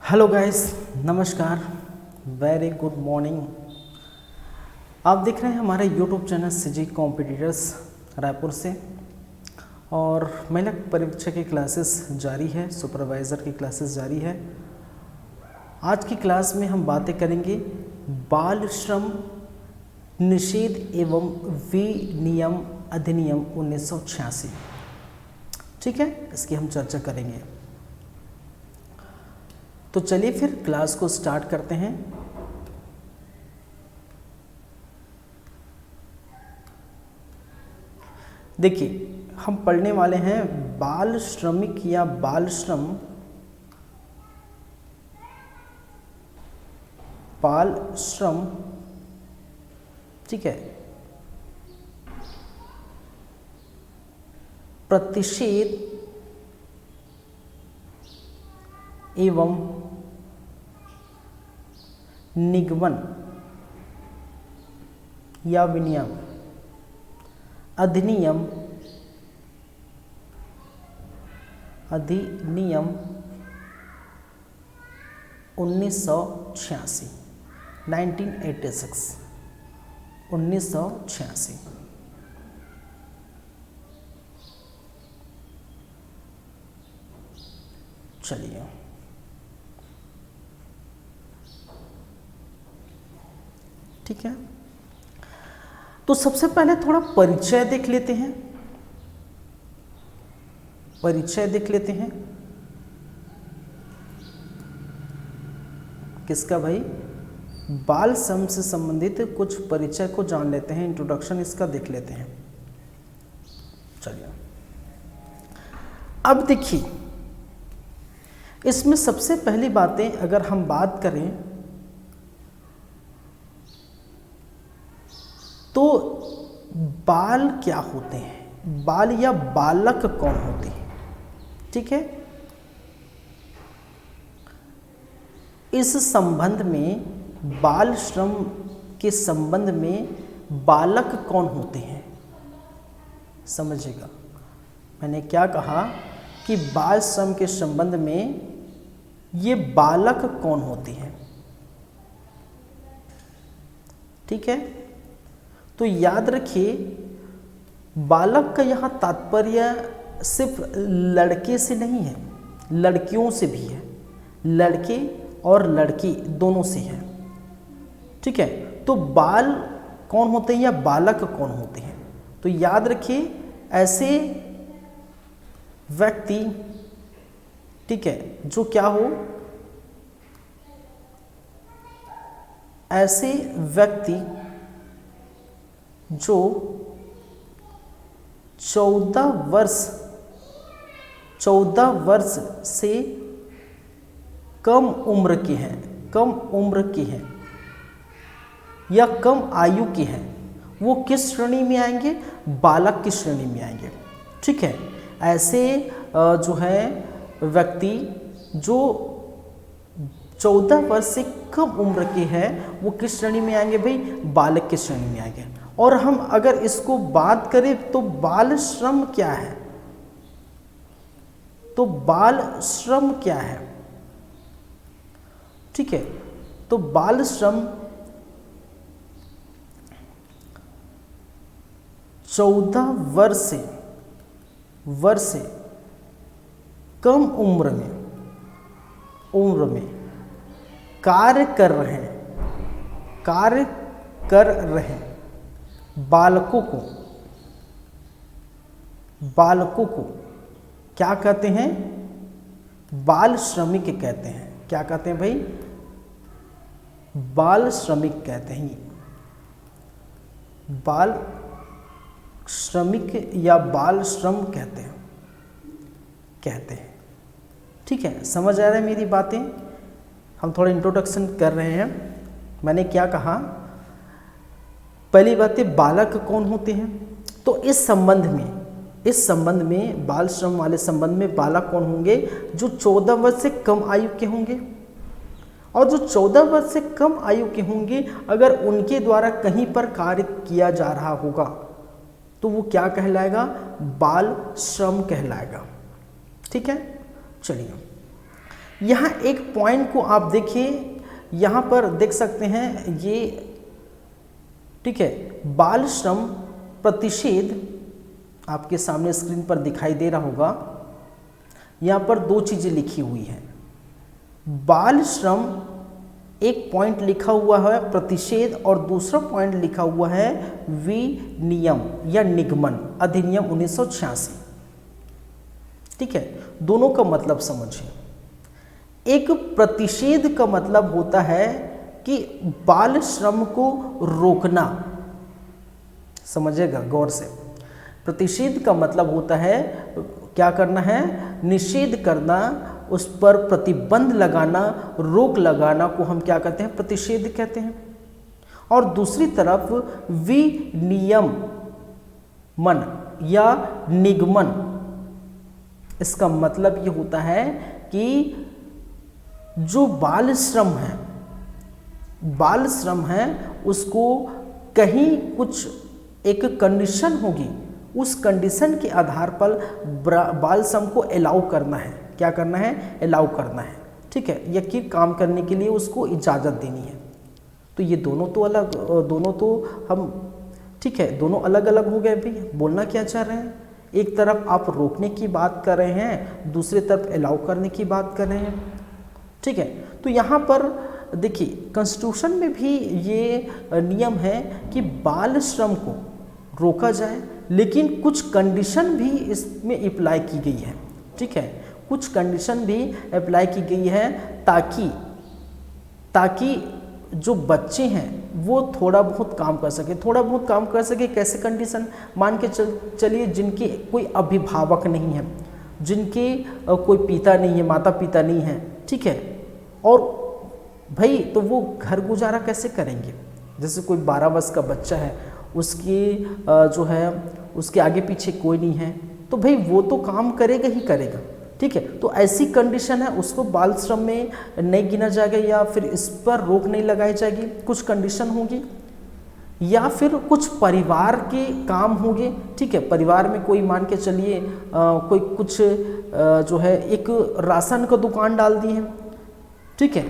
Hello guys, नमस्कार, very good morning. आप देख रहे हैं हमारे YouTube channel CG competitors Raipur से। और महिला परीक्षा की क्लासेस जारी है, सुपरवाइज़र की क्लासेस जारी है। आज की क्लास में हम बातें करेंगे बाल श्रम निषेध एवं विनियम अधिनियम 1986। ठीक है, इसकी हम चर्चा करेंगे। तो चलिए फिर क्लास को स्टार्ट करते हैं। देखिए, हम पढ़ने वाले हैं बाल श्रमिक या बाल श्रम, बाल श्रम, ठीक है, प्रतिषेध एवं निगमन या विनियम अधिनियम 1986 1986। चलिए, ठीक है। तो सबसे पहले थोड़ा परिचय देख लेते हैं। किसका भाई? बाल श्रम से संबंधित कुछ परिचय को जान लेते हैं, इंट्रोडक्शन इसका देख लेते हैं। चलिए, अब देखिए, इसमें सबसे पहली बातें अगर हम बात करें तो बाल क्या होते हैं, बाल या बालक कौन होते हैं। ठीक है, इस संबंध में, बाल श्रम के संबंध में बालक कौन होते हैं समझिएगा। मैंने क्या कहा कि बाल श्रम के संबंध में ये बालक कौन होते हैं। ठीक है, तो याद रखिए, बालक का यहाँ तात्पर्य सिर्फ लड़के से नहीं है, लड़कियों से भी है, लड़के और लड़की दोनों से है। ठीक है, तो बाल कौन होते हैं या बालक कौन होते हैं, तो याद रखिए, ऐसे व्यक्ति, ठीक है, जो क्या हो, ऐसे व्यक्ति जो 14 वर्ष से कम उम्र के हैं या कम आयु के हैं, वो किस श्रेणी में आएंगे? बालक की श्रेणी में आएंगे। ठीक है, ऐसे जो है व्यक्ति जो 14 वर्ष से कम उम्र के हैं, वो किस श्रेणी में आएंगे भाई? बालक की श्रेणी में आएंगे। और हम अगर इसको बात करें तो बाल श्रम क्या है, तो बाल श्रम क्या है? ठीक है, तो बाल श्रम 14 वर्ष से कम उम्र में कार्य कर रहे बालकों को क्या कहते हैं? बाल श्रमिक कहते हैं। क्या कहते हैं भाई? बाल श्रमिक कहते हैं। बाल श्रमिक या बाल श्रम कहते हैं। ठीक है, समझ आ रहा है मेरी बातें? हम थोड़ा इंट्रोडक्शन कर रहे हैं। मैंने क्या कहा? पहली बात है, बालक कौन होते हैं। तो इस संबंध में बाल श्रम वाले संबंध में बालक कौन होंगे? जो 14 वर्ष से कम आयु के होंगे। और जो 14 वर्ष से कम आयु के होंगे, अगर उनके द्वारा कहीं पर कार्य किया जा रहा होगा तो वो क्या कहलाएगा? बाल श्रम कहलाएगा। ठीक है, चलिए यहाँ एक पॉइंट को आप देखिए, यहाँ पर देख सकते हैं ये, ठीक है, बाल श्रम प्रतिषेध आपके सामने स्क्रीन पर दिखाई दे रहा होगा। यहाँ पर दो चीज़ें लिखी हुई हैं, बाल श्रम एक पॉइंट लिखा हुआ है प्रतिषेध, और दूसरा पॉइंट लिखा हुआ है विनियम या निगमन अधिनियम 1986। ठीक है, दोनों का मतलब समझिए। एक प्रतिषेध का मतलब होता है कि बाल श्रम को रोकना, समझिएगा गौर से। प्रतिषेध का मतलब होता है क्या करना है, निषेध करना, उस पर प्रतिबंध लगाना, रोक लगाना को हम क्या कहते हैं, प्रतिषेध कहते हैं। और दूसरी तरफ विनियमन या निगमन, इसका मतलब ये होता है कि जो बाल श्रम है उसको कहीं कुछ एक कंडीशन होगी, उस कंडीशन के आधार पर बाल श्रम को अलाउ करना है। क्या करना है, अलाउ करना है। ठीक है, या कि काम करने के लिए उसको इजाज़त देनी है। तो ये दोनों तो अलग, दोनों तो हम, ठीक है, दोनों अलग अलग हो गए। भाई बोलना क्या चाह रहे हैं, एक तरफ आप रोकने की बात कर रहे हैं, दूसरी तरफ अलाउ करने की बात कर रहे हैं। ठीक है, तो यहाँ पर देखिए कॉन्स्टिट्यूशन में भी ये नियम है कि बाल श्रम को रोका जाए, लेकिन कुछ कंडीशन भी इसमें अप्लाई की गई है। ठीक है, कुछ कंडीशन भी अप्लाई की गई है ताकि जो बच्चे हैं वो थोड़ा बहुत काम कर सके। थोड़ा बहुत काम कर सके कैसे कंडीशन, मान के चलिए जिनके कोई अभिभावक नहीं है, जिनके कोई पिता नहीं है, माता पिता नहीं है, ठीक है, और भाई तो वो घर गुजारा कैसे करेंगे। जैसे कोई 12 वर्ष का बच्चा है, उसकी जो है उसके आगे पीछे कोई नहीं है, तो भाई वो तो काम करेगा ही करेगा। ठीक है, तो ऐसी कंडीशन है, उसको बाल श्रम में नहीं गिना जाएगा, या फिर इस पर रोक नहीं लगाई जाएगी। कुछ कंडीशन होगी, या फिर कुछ परिवार के काम होंगे। ठीक है, परिवार में कोई मान के चलिए कोई कुछ जो है एक राशन का दुकान डाल दिए हैं। ठीक है,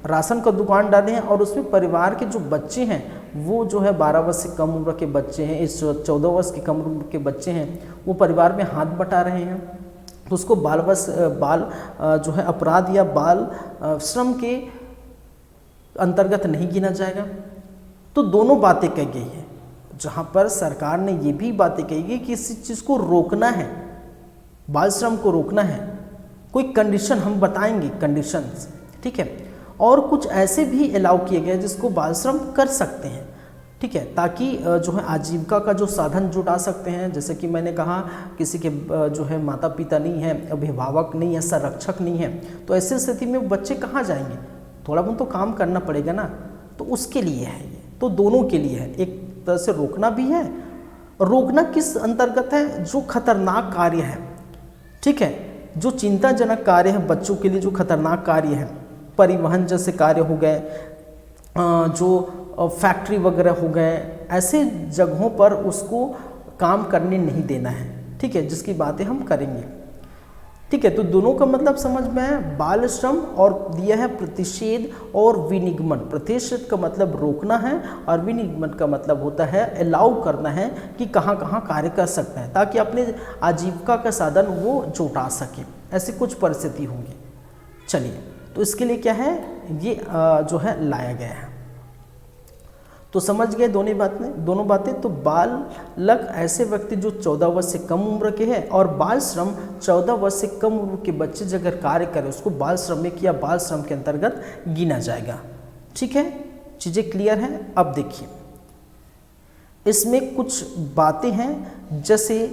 राशन का दुकान डाले हैं और उसमें परिवार के जो बच्चे हैं वो जो है 12 वर्ष से कम उम्र के बच्चे हैं, इस 14 वर्ष की कम उम्र के बच्चे हैं, वो परिवार में हाथ बटा रहे हैं, तो उसको बाल जो है अपराध या बाल श्रम के अंतर्गत नहीं गिना जाएगा। तो दोनों बातें कही गई हैं, जहाँ पर सरकार ने ये भी बातें कही गई कि इस चीज़ को रोकना है, बाल श्रम को रोकना है। कोई कंडीशन हम बताएंगे, कंडीशंस। ठीक है, और कुछ ऐसे भी अलाउ किए गए जिसको बाल श्रम कर सकते हैं। ठीक है, ताकि जो है आजीविका का जो साधन जुटा सकते हैं। जैसे कि मैंने कहा किसी के जो है माता पिता नहीं है, अभिभावक नहीं है, संरक्षक नहीं है, तो ऐसी स्थिति में बच्चे कहाँ जाएंगे, थोड़ा बहुत तो काम करना पड़ेगा ना। तो उसके लिए है ये, तो दोनों के लिए है। एक तरह से रोकना भी है। रोकना किस अंतर्गत है, जो खतरनाक कार्य है। ठीक है, जो चिंताजनक कार्य है बच्चों के लिए, जो खतरनाक कार्य है, परिवहन जैसे कार्य हो गए, जो फैक्ट्री वगैरह हो गए, ऐसे जगहों पर उसको काम करने नहीं देना है। ठीक है, जिसकी बातें हम करेंगे। ठीक है, तो दोनों का मतलब समझ में है, बाल श्रम और दिया है प्रतिषेध और विनिगमन। प्रतिषेध का मतलब रोकना है और विनिगमन का मतलब होता है अलाउ करना है कि कहाँ कहाँ कार्य कर सकते हैं, ताकि अपने आजीविका का साधन वो जुटा सके। ऐसी कुछ परिस्थिति होंगी। चलिए, तो इसके लिए क्या है, ये जो है लाया गया है। तो समझ गए दोनों बातें। तो बालक ऐसे व्यक्ति जो 14 वर्ष से कम उम्र के हैं, और बाल श्रम 14 वर्ष से कम उम्र के बच्चे जो अगर कार्य करें उसको बाल श्रमिक या बाल श्रम के अंतर्गत गिना जाएगा। ठीक है, चीज़ें क्लियर हैं। अब देखिए इसमें कुछ बातें हैं, जैसे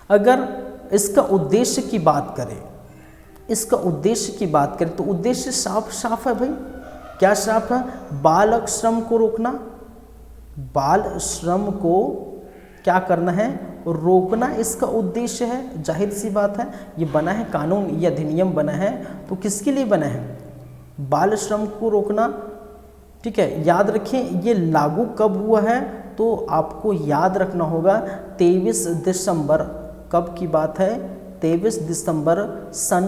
अगर इसका उद्देश्य की बात करें, तो उद्देश्य साफ है भाई। क्या साफ है, बाल श्रम को रोकना, बाल श्रम को क्या करना है, रोकना इसका उद्देश्य है। जाहिर सी बात है, ये बना है कानून, ये अधिनियम बना है, तो किसके लिए बना है, बाल श्रम को रोकना। ठीक है, याद रखें ये लागू कब हुआ है, तो आपको याद रखना होगा 23 दिसंबर, कब की बात है, 23 दिसंबर सन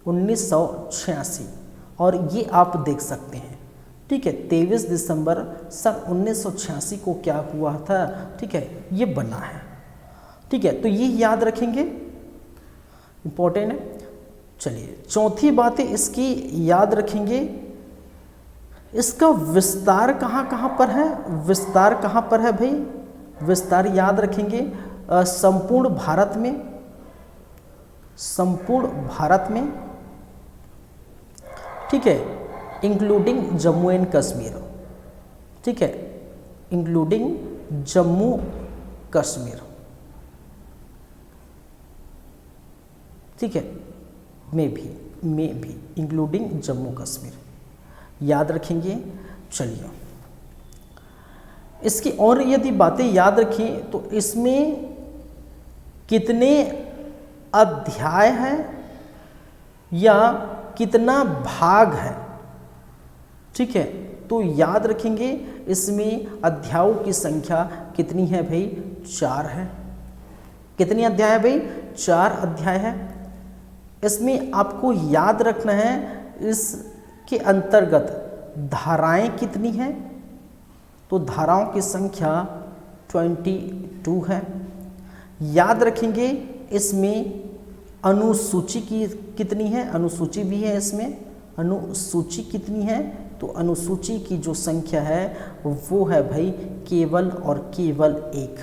1986, और ये आप देख सकते हैं, ठीक है। 23 दिसंबर सन 1986 को क्या हुआ था, ठीक है, ये बना है, ठीक है। तो ये याद रखेंगे, इम्पोर्टेंट है। चलिए चौथी बात इसकी याद रखेंगे, इसका विस्तार कहाँ कहाँ पर है, विस्तार कहाँ पर है भाई, विस्तार याद रखेंगे संपूर्ण भारत में, संपूर्ण भारत में, ठीक है, इंक्लूडिंग जम्मू एंड कश्मीर, ठीक है, इंक्लूडिंग जम्मू कश्मीर, ठीक है, में भी इंक्लूडिंग जम्मू कश्मीर, याद रखेंगे। चलिए इसकी और यदि बातें याद रखें तो इसमें कितने अध्याय हैं या कितना भाग है, ठीक है, तो याद रखेंगे इसमें अध्यायों की संख्या कितनी है भाई, 4 है। कितनी अध्याय है भाई, 4 अध्याय है। इसमें आपको याद रखना है इसके अंतर्गत धाराएं कितनी हैं, तो धाराओं की संख्या 22 है। याद रखेंगे इसमें अनुसूची की कितनी है, अनुसूची भी है इसमें, अनुसूची कितनी है, तो अनुसूची की जो संख्या है वो है भाई केवल और केवल 1।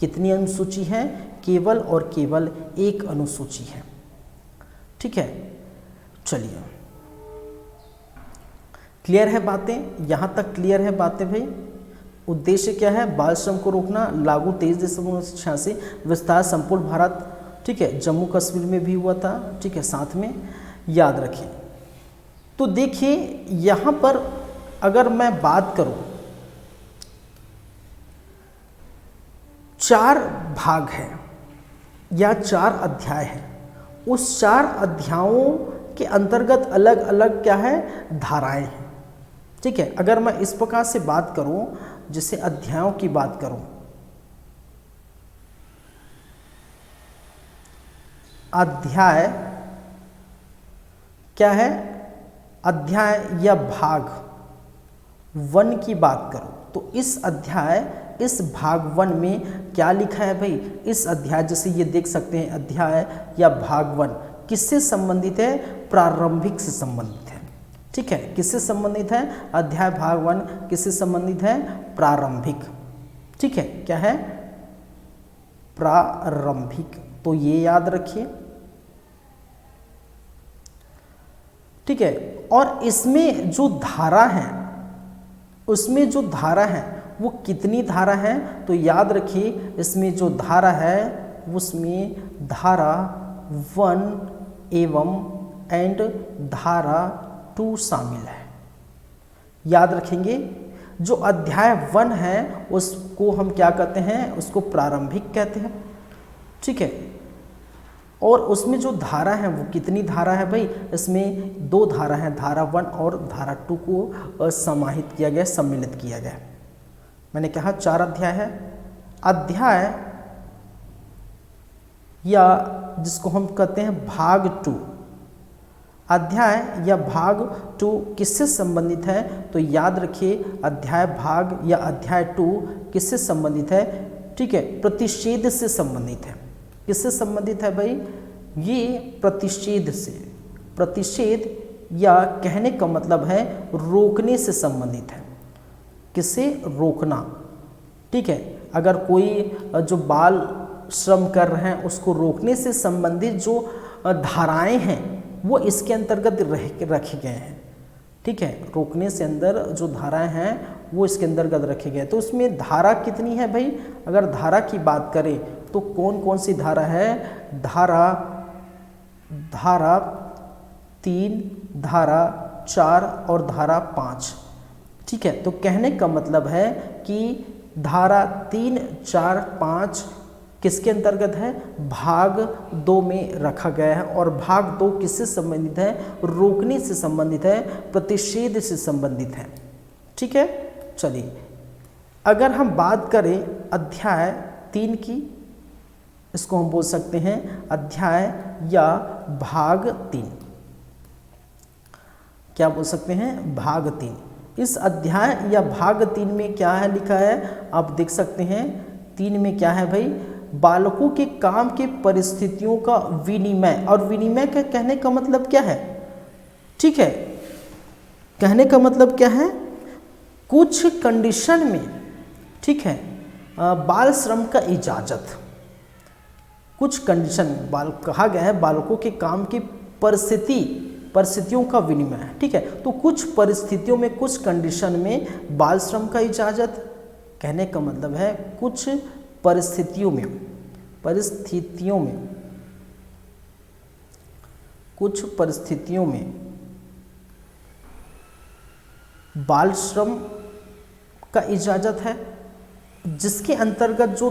कितनी अनुसूची है, केवल और केवल 1 अनुसूची है, ठीक है। चलिए क्लियर है बातें, यहाँ तक क्लियर है बातें भाई। उद्देश्य क्या है, बाल श्रम को रोकना, लागू 23 दिसंबर 1986, विस्तार संपूर्ण भारत, ठीक है, जम्मू कश्मीर में भी हुआ था, ठीक है, साथ में याद रखें। तो देखिए यहाँ पर अगर मैं बात करूँ, 4 भाग है या 4 अध्याय है, उस 4 अध्यायों के अंतर्गत अलग अलग क्या है, धाराएं हैं, ठीक है। अगर मैं इस प्रकार से बात करूं, जैसे अध्यायों की बात करूं, अध्याय क्या है, अध्याय या भाग 1 की बात करूं, तो इस अध्याय, इस भाग 1 में क्या लिखा है भाई, इस अध्याय, जैसे ये देख सकते हैं, अध्याय या भाग 1 किससे संबंधित है, प्रारंभिक से संबंधित है, ठीक है। किससे संबंधित है, अध्याय भाग 1 किससे संबंधित है, प्रारंभिक, ठीक है, क्या है, प्रारंभिक, तो ये याद रखिए, ठीक है। और इसमें जो धारा है, उसमें जो धारा है वो कितनी धारा है, तो याद रखिए इसमें जो धारा है उसमें धारा 1 एवं एंड धारा 2 शामिल है। याद रखेंगे जो अध्याय 1 है उसको हम क्या कहते हैं, उसको प्रारंभिक कहते हैं, ठीक है। और उसमें जो धारा है वो कितनी धारा है भाई, इसमें 2 धारा है, धारा 1 और धारा 2 को समाहित किया गया, सम्मिलित किया गया। मैंने कहा 4 अध्याय है। अध्याय या जिसको हम कहते हैं भाग 2, अध्याय या भाग 2 किससे संबंधित है, तो याद रखिए अध्याय भाग या अध्याय 2 किससे संबंधित है, ठीक है, प्रतिषेध से संबंधित है। किससे संबंधित है भाई, ये प्रतिषेध से, प्रतिषेध या कहने का मतलब है रोकने से संबंधित है। किसे, रोकना, ठीक है। अगर कोई जो बाल श्रम कर रहे हैं उसको रोकने से संबंधित जो धाराएं हैं वो इसके अंतर्गत रखे गए हैं, ठीक है। रोकने से अंदर जो धाराएं हैं वो इसके अंतर्गत रखे गए। तो उसमें धारा कितनी है भाई, अगर धारा की बात करें तो कौन कौन सी धारा है, धारा 3, धारा 4 और धारा 5, ठीक है। तो कहने का मतलब है कि धारा 3, 4, 5 किसके अंतर्गत है, भाग 2 में रखा गया है। और भाग 2 किससे संबंधित है, रोकने से संबंधित है, प्रतिषेध से संबंधित है, ठीक है। चलिए अगर हम बात करें अध्याय 3 की, इसको हम बोल सकते हैं अध्याय या भाग 3। क्या बोल सकते हैं? भाग 3। इस अध्याय या भाग 3 में क्या है लिखा है, आप देख सकते हैं। 3 में क्या है भाई? बालकों के काम के परिस्थितियों का विनिमय। और विनिमय का कहने का मतलब क्या है? ठीक है, कहने का मतलब क्या है? कुछ कंडीशन में, ठीक है, बाल श्रम का इजाज़त। कुछ कंडीशन बाल कहा गया है बालकों के काम की परिस्थितियों का विनिमय, ठीक है। तो कुछ परिस्थितियों में, कुछ कंडीशन में बाल श्रम का इजाज़त। कहने का मतलब है कुछ परिस्थितियों में कुछ परिस्थितियों में बाल श्रम का इजाज़त है, जिसके अंतर्गत जो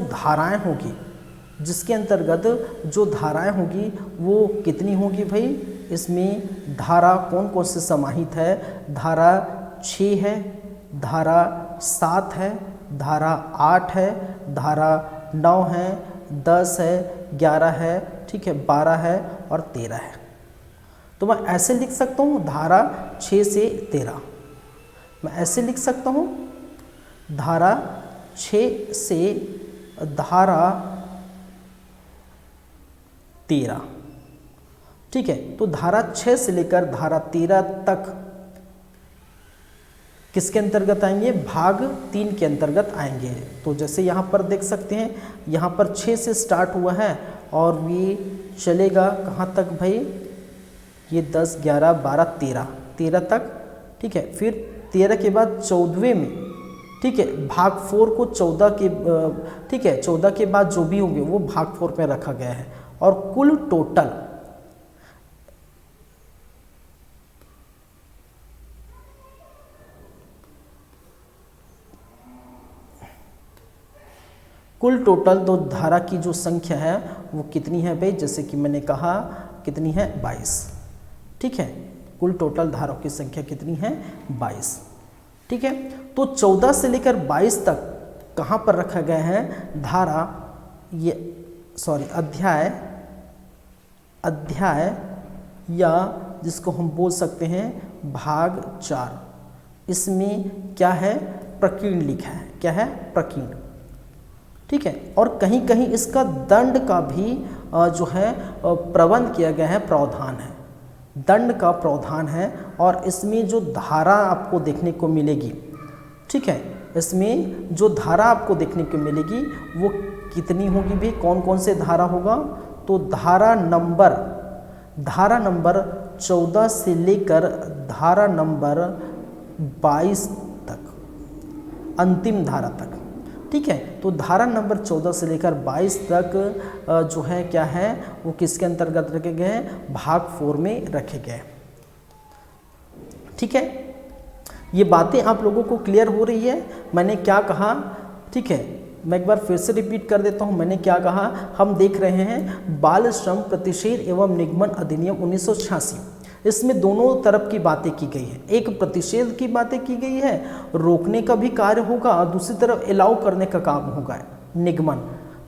धाराएं होगी वो कितनी होगी भाई? इसमें धारा कौन कौन से समाहित है? धारा 6 है, धारा 7 है, धारा 8 है, धारा 9 है, 10 है, 11 है, ठीक है, 12 है और 13 है। तो मैं ऐसे लिख सकता हूँ धारा 6 से 13। मैं ऐसे लिख सकता हूँ धारा 6 से धारा 13, ठीक है। तो धारा 6 से लेकर धारा 13 तक किसके अंतर्गत आएंगे? भाग 3 के अंतर्गत आएंगे। तो जैसे यहाँ पर देख सकते हैं, यहाँ पर 6 से स्टार्ट हुआ है और ये चलेगा कहाँ तक भाई? ये 10, 11, 12, 13 तक, ठीक है। फिर 13 के बाद 14वें में, ठीक है, भाग 4 को 14 के, ठीक है, 14 के बाद जो भी होंगे वो भाग 4 में रखा गया है। और कुल टोटल तो धारा की जो संख्या है वो कितनी है भाई? जैसे कि मैंने कहा कितनी है? 22, ठीक है। कुल टोटल धाराओं की संख्या कितनी है? 22, ठीक है। तो 14 से लेकर 22 तक कहाँ पर रखा गया है? धारा अध्याय या जिसको हम बोल सकते हैं भाग 4। इसमें क्या है? प्रकीर्ण लिखा है। क्या है? प्रकीर्ण, ठीक है। और कहीं कहीं इसका दंड का भी जो है प्रबंध किया गया है, प्रावधान है, दंड का प्रावधान है। और इसमें जो धारा आपको देखने को मिलेगी, ठीक है, इसमें जो धारा आपको देखने को मिलेगी वो कितनी होगी भी? कौन कौन से धारा होगा? तो धारा नंबर 14 से लेकर धारा नंबर 22 तक, अंतिम धारा तक, ठीक है। तो धारा नंबर 14 से लेकर 22 तक जो है क्या है वो किसके अंतर्गत रखे गए हैं? भाग 4 में रखे गए, ठीक है। ये बातें आप लोगों को क्लियर हो रही है? मैंने क्या कहा, ठीक है, मैं एक बार फिर से रिपीट कर देता हूँ। मैंने क्या कहा? हम देख रहे हैं बाल श्रम प्रतिषेध एवं निगमन अधिनियम 1986। इसमें दोनों तरफ की बातें की गई है। एक प्रतिषेध की बातें की गई है, रोकने का भी कार्य होगा, और दूसरी तरफ अलाउ करने का काम होगा, निगमन,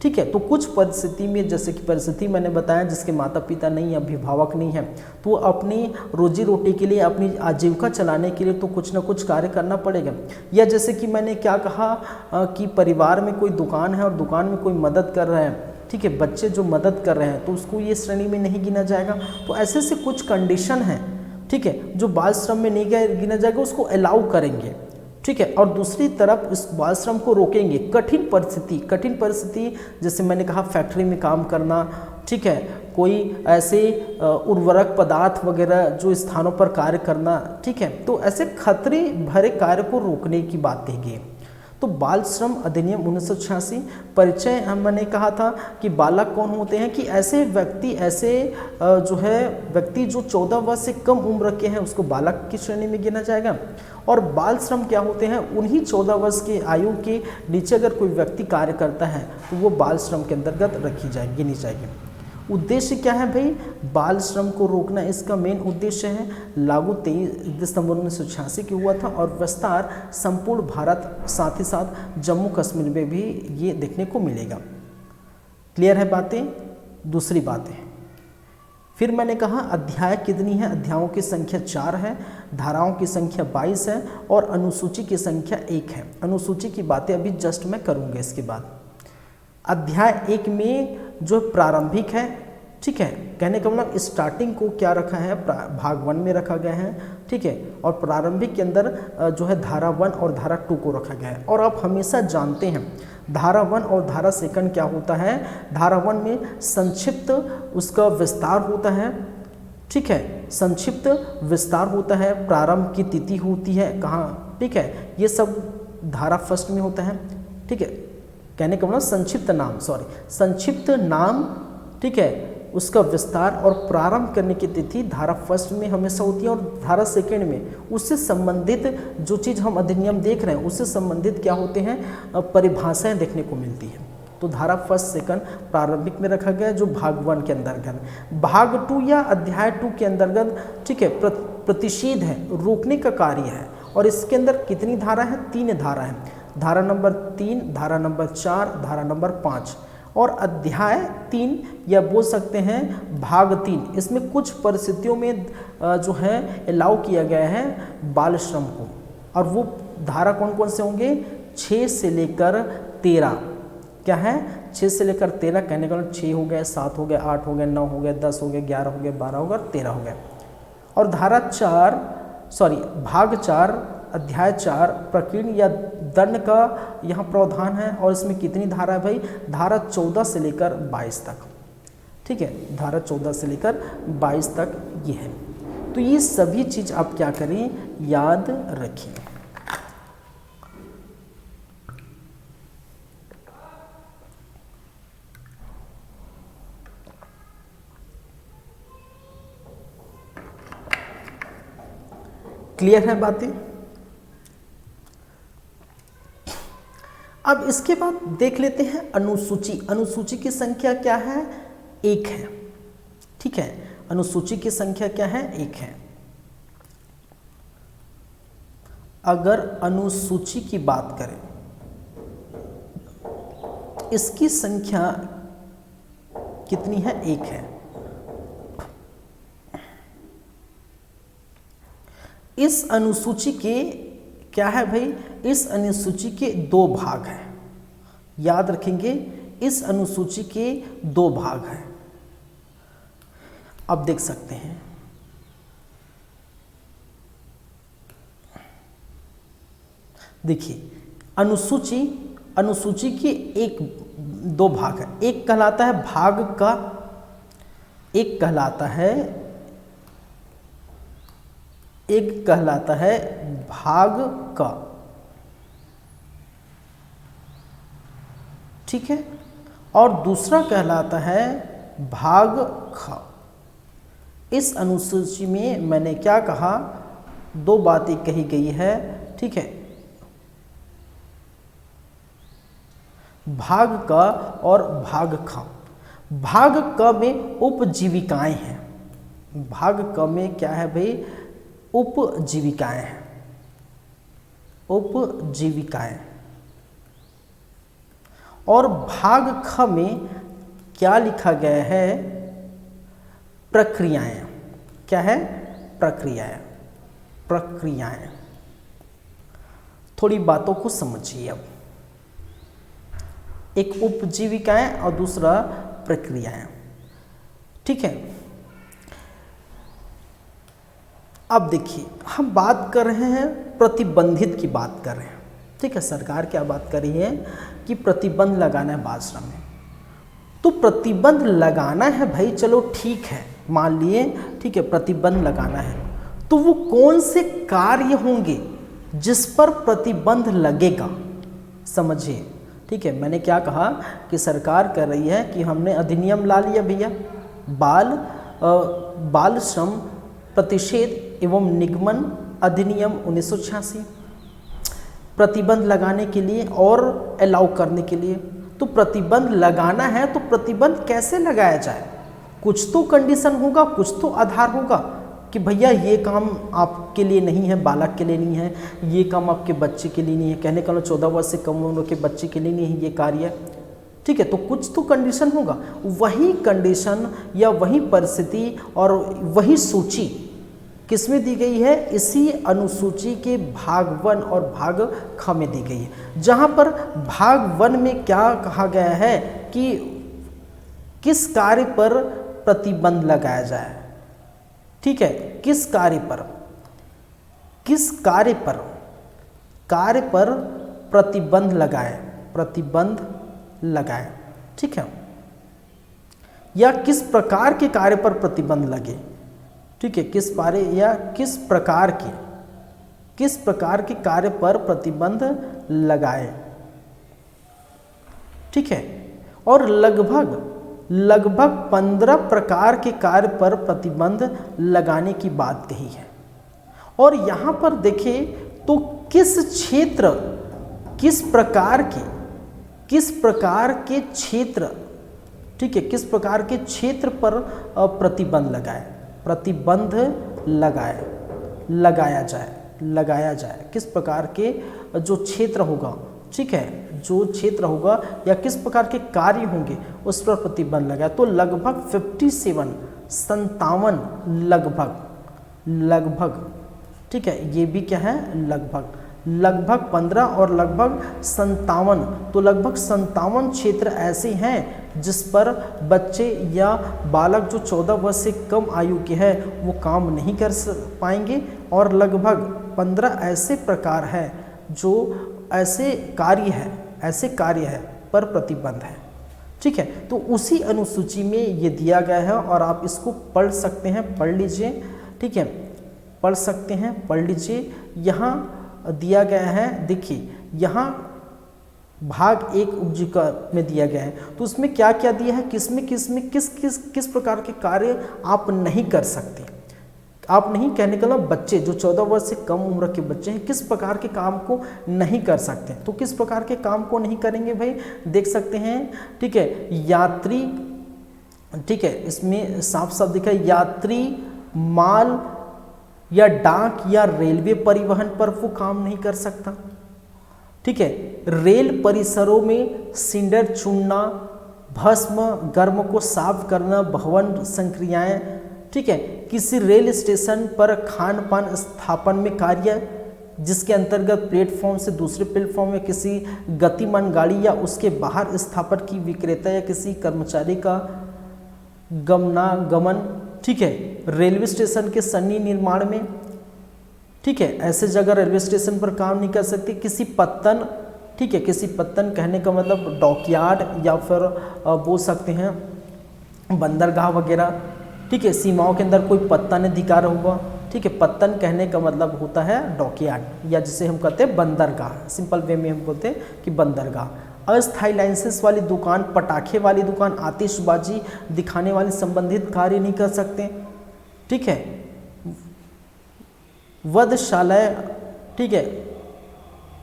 ठीक है। तो कुछ परिस्थिति में, जैसे कि परिस्थिति मैंने बताया जिसके माता पिता नहीं, अभिभावक नहीं है, तो अपनी रोजी रोटी के लिए, अपनी आजीविका चलाने के लिए तो कुछ ना कुछ कार्य करना पड़ेगा। या जैसे कि मैंने क्या कहा कि परिवार में कोई दुकान है और दुकान में कोई मदद कर रहा है, ठीक है, बच्चे जो मदद कर रहे हैं, तो उसको ये श्रेणी में नहीं गिना जाएगा। तो ऐसे से कुछ कंडीशन है, ठीक है, जो बाल श्रम में नहीं गिना जाएगा, उसको अलाउ करेंगे, ठीक है। और दूसरी तरफ इस बाल श्रम को रोकेंगे। कठिन परिस्थिति जैसे मैंने कहा फैक्ट्री में काम करना, ठीक है, कोई ऐसे उर्वरक पदार्थ वगैरह जो स्थानों पर कार्य करना, ठीक है। तो ऐसे खतरे भरे कार्य को रोकने की बात कही गई। तो बाल श्रम अधिनियम 1986 परिचय मैंने कहा था कि बालक कौन होते हैं कि ऐसे व्यक्ति जो 14 वर्ष से कम उम्र के हैं उसको बालक की श्रेणी में गिना जाएगा। और बाल श्रम क्या होते हैं? उन्हीं 14 वर्ष की आयु के नीचे अगर कोई व्यक्ति कार्य करता है तो वो बाल श्रम के अंतर्गत गिनी जाएगी। उद्देश्य क्या है भाई? बाल श्रम को रोकना इसका मेन उद्देश्य है। लागू 23 दिसंबर 1986 की हुआ था और विस्तार संपूर्ण भारत, साथ ही साथ जम्मू कश्मीर में भी ये देखने को मिलेगा। क्लियर है बातें। दूसरी बात है, फिर मैंने कहा अध्याय कितनी है, अध्यायों की संख्या 4 है, धाराओं की संख्या 22 है और अनुसूची की संख्या 1 है। अनुसूची की बातें अभी जस्ट मैं करूँगा इसके बाद। अध्याय 1 में जो प्रारंभिक है, ठीक है, कहने का मतलब स्टार्टिंग को क्या रखा है, भाग 1 में रखा गया है, ठीक है, और प्रारंभिक के अंदर जो है धारा 1 और धारा 2 को रखा गया है। और आप हमेशा जानते हैं धारा 1 और धारा 2 क्या होता है, धारा 1 में संक्षिप्त उसका विस्तार होता है, ठीक है, संक्षिप्त विस्तार होता है, प्रारंभ की तिथि होती है कहाँ, ठीक है, ये सब धारा 1 में होता है, ठीक है, कहने का मतलब संक्षिप्त नाम, संक्षिप्त नाम, ठीक है, उसका विस्तार और प्रारंभ करने की तिथि धारा 1 में हमेशा होती है। और धारा 2 में उससे संबंधित जो चीज़ हम अधिनियम देख रहे हैं उससे संबंधित क्या होते हैं, परिभाषाएं देखने को मिलती है। तो धारा 1, 2 प्रारंभिक में रखा गया जो भाग 1 के अंतर्गत। भाग 2 या अध्याय 2 के अंतर्गत, ठीक है, प्रतिषेध है, रोकने का कार्य है। और इसके अंदर कितनी धारा है, 3 धारा है, धारा नंबर 3, धारा नंबर 4, धारा नंबर 5। और अध्याय 3 या बोल सकते हैं भाग 3, इसमें कुछ परिस्थितियों में जो है अलाउ किया गया है बाल श्रम को। और वो धारा कौन कौन से होंगे, 6 से लेकर 13, क्या है, 6 से लेकर 13, कहने का 6 हो गया, 7 हो गया, 8 हो गया, 9 हो गया, 10 हो गया, 11 हो गया, 12 हो गया, 13 हो गया। और धारा भाग 4 अध्याय 4 प्रकीर्ण या दंड का यहाँ प्रावधान है। और इसमें कितनी धारा है भाई, धारा 14 से लेकर 22 तक, ठीक है, धारा 14 से लेकर 22 तक ये है। तो ये सभी चीज़ आप क्या करें, याद रखें। क्लियर है बातें। अब इसके बाद देख लेते हैं अनुसूची। अनुसूची की संख्या क्या है, 1 है, ठीक है, अनुसूची की संख्या क्या है, 1 है। अगर अनुसूची की बात करें, इसकी संख्या कितनी है, 1 है। इस अनुसूची के क्या है भाई, इस अनुसूची के 2 भाग हैं, याद रखेंगे, इस अनुसूची के 2 भाग हैं। अब देख सकते हैं, देखिए अनुसूची के 2 भाग है। एक कहलाता है भाग का, एक कहलाता है भाग का, ठीक है, और दूसरा कहलाता है भाग ख। इस अनुसूची में मैंने क्या कहा, 2 बातें कही गई है, ठीक है, भाग क और भाग ख। भाग क में उपजीविकाएं हैं, भाग क में क्या है भाई, उपजीविकाएं हैं, उपजीविकाएं। और भाग ख में क्या लिखा गया है, प्रक्रियाएं। क्या है, प्रक्रियाएं, प्रक्रियाएं। थोड़ी बातों को समझिए। अब एक उपजीविकाएं और दूसरा प्रक्रियाएं, ठीक है। अब देखिए, हम बात कर रहे हैं प्रतिबंधित की बात कर रहे हैं, ठीक है। सरकार क्या बात कर रही है कि प्रतिबंध लगाना है बाल श्रम में। तो प्रतिबंध लगाना है भाई, चलो ठीक है, मान लिए, ठीक है, प्रतिबंध लगाना है। तो वो कौन से कार्य होंगे जिस पर प्रतिबंध लगेगा, समझिए, ठीक है। मैंने क्या कहा कि सरकार कर रही है कि हमने अधिनियम ला लिया भैया, बाल श्रम प्रतिषेध एवं निगमन अधिनियम 1986, प्रतिबंध लगाने के लिए और अलाउ करने के लिए। तो प्रतिबंध लगाना है तो प्रतिबंध कैसे लगाया जाए, कुछ तो कंडीशन होगा, कुछ तो आधार होगा कि भैया ये काम आपके लिए नहीं है, बालक के लिए नहीं है, ये काम आपके बच्चे के लिए नहीं है, कहने का 14 वर्ष से कम उम्र के बच्चे के लिए नहीं है ये कार्य, ठीक है, तो कुछ तो कंडीशन होगा। वही कंडीशन या वही परिस्थिति और वही सूची किसमें दी गई है, इसी अनुसूची के भाग 1 और भाग ख में दी गई है। जहां पर भाग 1 में क्या कहा गया है कि किस कार्य पर प्रतिबंध लगाया जाए, ठीक है, किस कार्य पर प्रतिबंध लगाए, ठीक है, या किस प्रकार के कार्य पर प्रतिबंध लगे, ठीक है, किस प्रकार के कार्य पर प्रतिबंध लगाए, ठीक है, और लगभग 15 प्रकार के कार्य पर प्रतिबंध लगाने की बात कही है। और यहाँ पर देखें तो किस प्रकार के क्षेत्र, ठीक है, किस प्रकार के क्षेत्र पर प्रतिबंध लगाया जाए, किस प्रकार के जो क्षेत्र होगा, ठीक है, जो क्षेत्र होगा या किस प्रकार के कार्य होंगे उस पर प्रतिबंध लगाए। तो लगभग 57 लगभग, ठीक है, ये भी क्या है, लगभग 15 और लगभग 57, तो लगभग 57 क्षेत्र ऐसे हैं जिस पर बच्चे या बालक जो 14 वर्ष से कम आयु के हैं वो काम नहीं कर पाएंगे, और लगभग 15 ऐसे प्रकार हैं जो ऐसे कार्य है पर प्रतिबंध है, ठीक है। तो उसी अनुसूची में ये दिया गया है और आप इसको पढ़ सकते हैं, पढ़ लीजिए, ठीक है, पढ़ सकते हैं, पढ़ लीजिए। यहाँ दिया गया है, देखिए यहाँ भाग 1 उपजीविका में दिया गया है, तो उसमें क्या क्या दिया है, किस प्रकार के कार्य आप नहीं कर सकते, आप नहीं, कहने का मतलब बच्चे जो 14 वर्ष से कम उम्र के बच्चे हैं किस प्रकार के काम को नहीं कर सकते। तो किस प्रकार के काम को नहीं करेंगे भाई, देख सकते हैं, ठीक है, यात्री, ठीक है, इसमें साफ साफ दिखा है, यात्री, माल या डाक या रेलवे परिवहन पर वो काम नहीं कर सकता, ठीक है। रेल परिसरों में सिंडर चुनना, भस्म गर्म को साफ करना, भवन संक्रियाएं, ठीक है। किसी रेल स्टेशन पर खान पान स्थापन में कार्य जिसके अंतर्गत प्लेटफॉर्म से दूसरे प्लेटफॉर्म में किसी गतिमान गाड़ी या उसके बाहर स्थापन की विक्रेता या किसी कर्मचारी का गमनागमन, ठीक है। रेलवे स्टेशन के सन्नी निर्माण में, ठीक है, ऐसे जगह रेलवे स्टेशन पर काम नहीं कर सकती। किसी पत्तन, ठीक है, किसी पत्तन कहने का मतलब डॉकयार्ड या फिर बोल सकते हैं बंदरगाह वगैरह, ठीक है, सीमाओं के अंदर कोई पत्तन अधिकार होगा, ठीक है। पत्तन कहने का मतलब होता है डॉकयार्ड या जिसे हम कहते हैं बंदरगाह, सिंपल वे में हम बोलते हैं कि बंदरगाह। अस्थायी लाइसेंस वाली दुकान, पटाखे वाली दुकान, आतिशबाजी दिखाने वाली संबंधित कार्य नहीं कर सकते, ठीक है। वधशालाएं, ठीक है,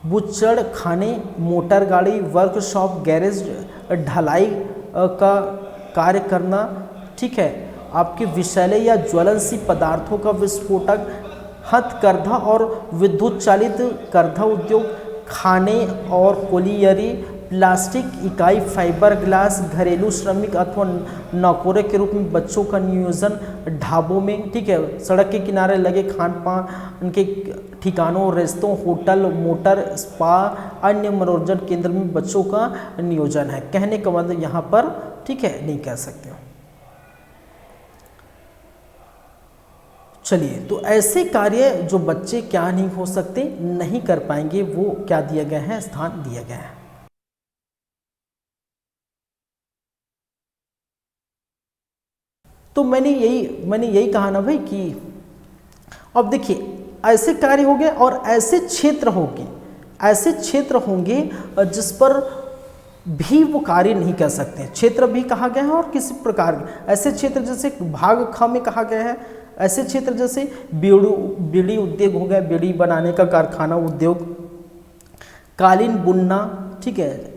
बुच्चड़ खाने, मोटर गाड़ी, वर्कशॉप, गैरेज, ढलाई का कार्य करना, ठीक है। आपके विषैले या ज्वलनशील पदार्थों का विस्फोटक, हथकरघा और विद्युत चालित करघा उद्योग, खाने और कोलियरी, प्लास्टिक इकाई, फाइबर ग्लास, घरेलू श्रमिक अथवा नौकरों के रूप में बच्चों का नियोजन ढाबों में, ठीक है, सड़क के किनारे लगे खान पान के ठिकानों, रेस्तों, होटल, मोटर, स्पा, अन्य मनोरंजन केंद्र में बच्चों का नियोजन है। कहने का मतलब यहाँ पर, ठीक है, नहीं कह सकते। चलिए, तो ऐसे कार्य जो बच्चे क्या नहीं हो सकते, नहीं कर पाएंगे, वो क्या दिया गया है, स्थान दिया गया है। तो मैंने यही कहा ना भाई कि अब देखिए ऐसे कार्य हो गए और ऐसे क्षेत्र होंगे जिस पर भी वो कार्य नहीं कर सकते, क्षेत्र भी कहा गया है। और किसी प्रकार के ऐसे क्षेत्र जैसे भाग ख में कहा गया है, ऐसे क्षेत्र जैसे बीड़ी उद्योग हो गया, बीड़ी बनाने का कारखाना उद्योग, कालीन बुनना, ठीक है,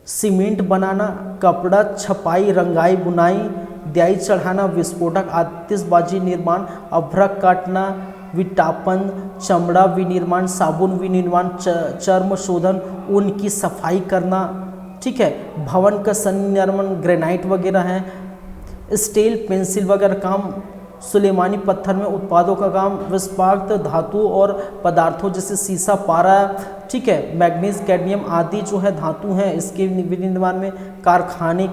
सीमेंट बनाना, कपड़ा छपाई, रंगाई, बुनाई, दियाई चढ़ाना, विस्फोटक, आतिशबाजी निर्माण, अभ्रक काटना, विटापन, चमड़ा विनिर्माण, साबुन विनिर्माण, चर्म शोधन, ऊन की सफाई करना, ठीक है, भवन का संनिर्माण ग्रेनाइट वगैरह है, स्टील पेंसिल वगैरह काम, सुलेमानी पत्थर में उत्पादों का काम, विस्फाट धातु और पदार्थों जैसे सीसा, पारा, ठीक है, मैग्नीज, कैडमियम आदि जो है धातु हैं इसके विनिर्माण में, कारखाने,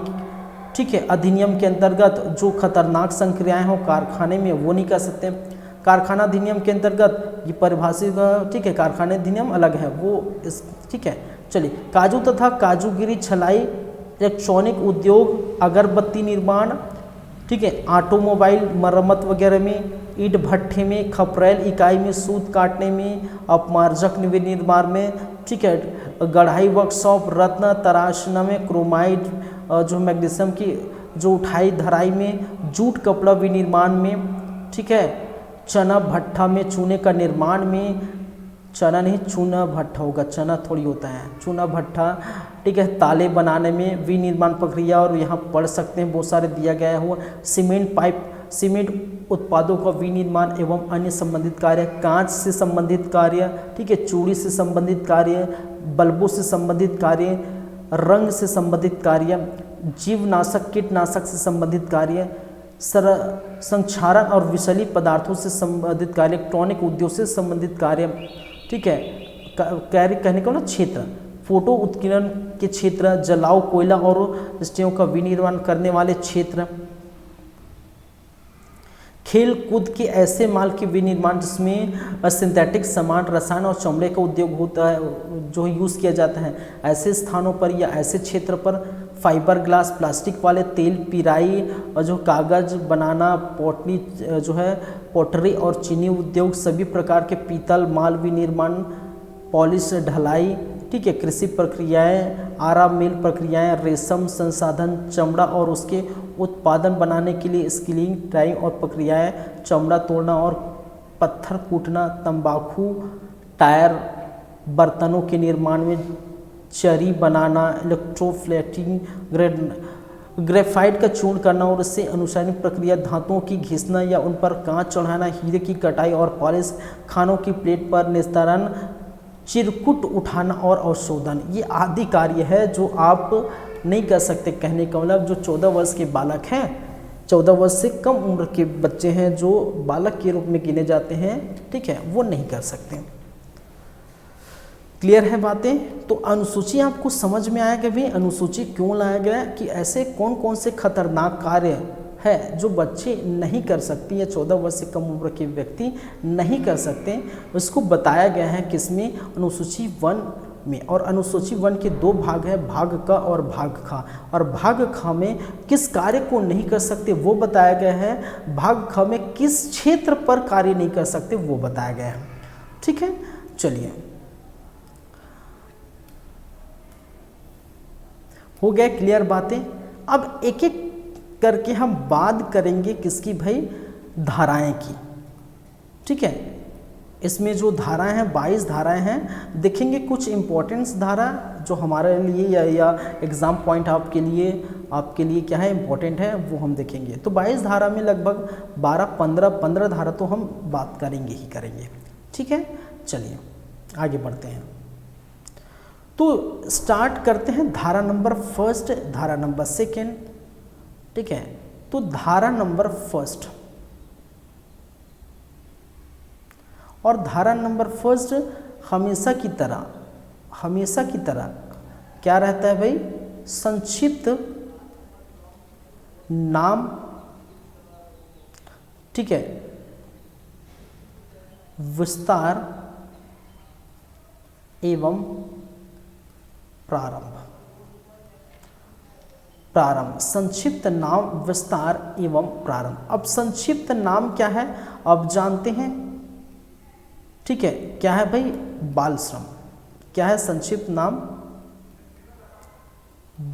ठीक है, अधिनियम के अंतर्गत जो खतरनाक संक्रियाएं हो कारखाने में वो नहीं कर सकते। कारखाना अधिनियम के अंतर्गत ये परिभाषित, ठीक है, कारखाने अधिनियम अलग है वो इस, ठीक है। चलिए, काजू तथा काजूगिरी छलाई, इलेक्ट्रॉनिक उद्योग, अगरबत्ती निर्माण, ठीक है, ऑटोमोबाइल मरम्मत वगैरह में, ईंट भट्ठे में, खपरेल इकाई में, सूत काटने में, अपमार्जक विनिर्माण में, ठीक है, गढ़ाई वर्कशॉप, रत्न तराशना में, क्रोमाइड जो मैग्नीशियम की जो उठाई धराई में, जूट कपड़ा विनिर्माण में, ठीक है, चना भट्ठा में, चूने का निर्माण में, चना नहीं चूना भट्ठा होगा, चना थोड़ी होता है, चूना भट्ठा, ठीक है, ताले बनाने में, विनिर्माण प्रक्रिया, और यहाँ पढ़ सकते हैं बहुत सारे दिया गया हुआ, सीमेंट पाइप, सीमेंट उत्पादों का विनिर्माण एवं अन्य संबंधित कार्य, कांच से संबंधित कार्य, ठीक है, चूड़ी से संबंधित कार्य, बल्बों से संबंधित कार्य, रंग से संबंधित कार्य, जीवनाशक कीटनाशक से संबंधित कार्य, संक्षारण और विषैली पदार्थों से संबंधित कार्य, इलेक्ट्रॉनिक उद्योग से संबंधित कार्य, ठीक है, कार्य कहने का ना क्षेत्र, फोटो उत्कीर्ण के क्षेत्र, जलाओ कोयला और स्टेयों का विनिर्माण करने वाले क्षेत्र, खेल कूद के ऐसे माल के विनिर्माण जिसमें सिंथेटिक सामान, रसायन और चमड़े का उद्योग होता है जो यूज़ किया जाता है, ऐसे स्थानों पर या ऐसे क्षेत्र पर फाइबर ग्लास, प्लास्टिक वाले तेल, पिराई और जो कागज़ बनाना, पोटली जो है पोटरी और चीनी उद्योग, सभी प्रकार के पीतल माल विनिर्माण, पॉलिश, ढलाई, ठीक है, कृषि प्रक्रियाएं, आरा मिल प्रक्रियाएं, रेशम संसाधन, चमड़ा और उसके उत्पादन बनाने के लिए स्किलिंग, टाइम और प्रक्रियाएं, चमड़ा तोड़ना और पत्थर कूटना, तंबाकू, टायर, बर्तनों के निर्माण में, चरी बनाना, इलेक्ट्रोप्लेटिंग, ग्रेफाइट का चूर्ण करना और उससे अनुसारित प्रक्रिया, धातुओं की घिसना या उन पर कांच चढ़ाना, हीरे की कटाई और पॉलिश, खानों की प्लेट पर निस्तारण, चिरकुट उठाना और अवशोधन, ये आदि कार्य है जो आप नहीं कर सकते। कहने का मतलब जो 14 वर्ष के बालक हैं, 14 वर्ष से कम उम्र के बच्चे हैं जो बालक के रूप में गिने जाते हैं, ठीक है, वो नहीं कर सकते। क्लियर है बातें? तो अनुसूची आपको समझ में आया कि भाई अनुसूची क्यों लाया गया कि ऐसे कौन कौन से खतरनाक कार्य है जो बच्चे नहीं कर सकते या 14 वर्ष से कम उम्र के व्यक्ति नहीं कर सकते, उसको बताया गया है किसमें, अनुसूची 1 में। और अनुसूची 1 के 2 भाग है, भाग क और भाग ख। और भाग ख में किस कार्य को नहीं कर सकते वो बताया गया है, भाग ख में किस क्षेत्र पर कार्य नहीं कर सकते वो बताया गया है, ठीक है। चलिए, हो गया क्लियर बातें। अब एक एक करके हम बात करेंगे किसकी भाई, धाराएं की, ठीक है। इसमें जो धाराएं हैं 22 धाराएं हैं, देखेंगे कुछ इंपॉर्टेंस धारा जो हमारे लिए या एग्ज़ाम पॉइंट आपके लिए क्या है इंपॉर्टेंट है वो हम देखेंगे। तो 22 धारा में लगभग 12-15 धारा तो हम बात करेंगे ही करेंगे, ठीक है। चलिए आगे बढ़ते हैं। तो स्टार्ट करते हैं धारा नंबर 1, धारा नंबर 2, ठीक है। तो धारा नंबर 1 और धारा नंबर 1 हमेशा की तरह क्या रहता है भाई, संक्षिप्त नाम, ठीक है, विस्तार एवं प्रारंभ, संक्षिप्त नाम, विस्तार एवं प्रारंभ। अब संक्षिप्त नाम क्या है अब जानते हैं, ठीक है। क्या है भाई, बाल श्रम। क्या है संक्षिप्त नाम,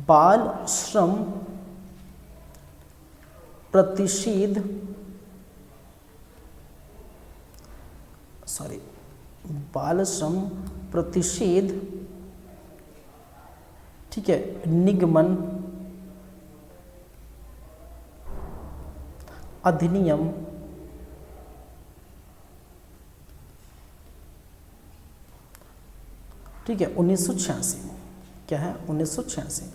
बाल श्रम प्रतिषेध, बाल श्रम प्रतिषेध, ठीक है, निगमन अधिनियम, ठीक है, 1986। क्या है 1986,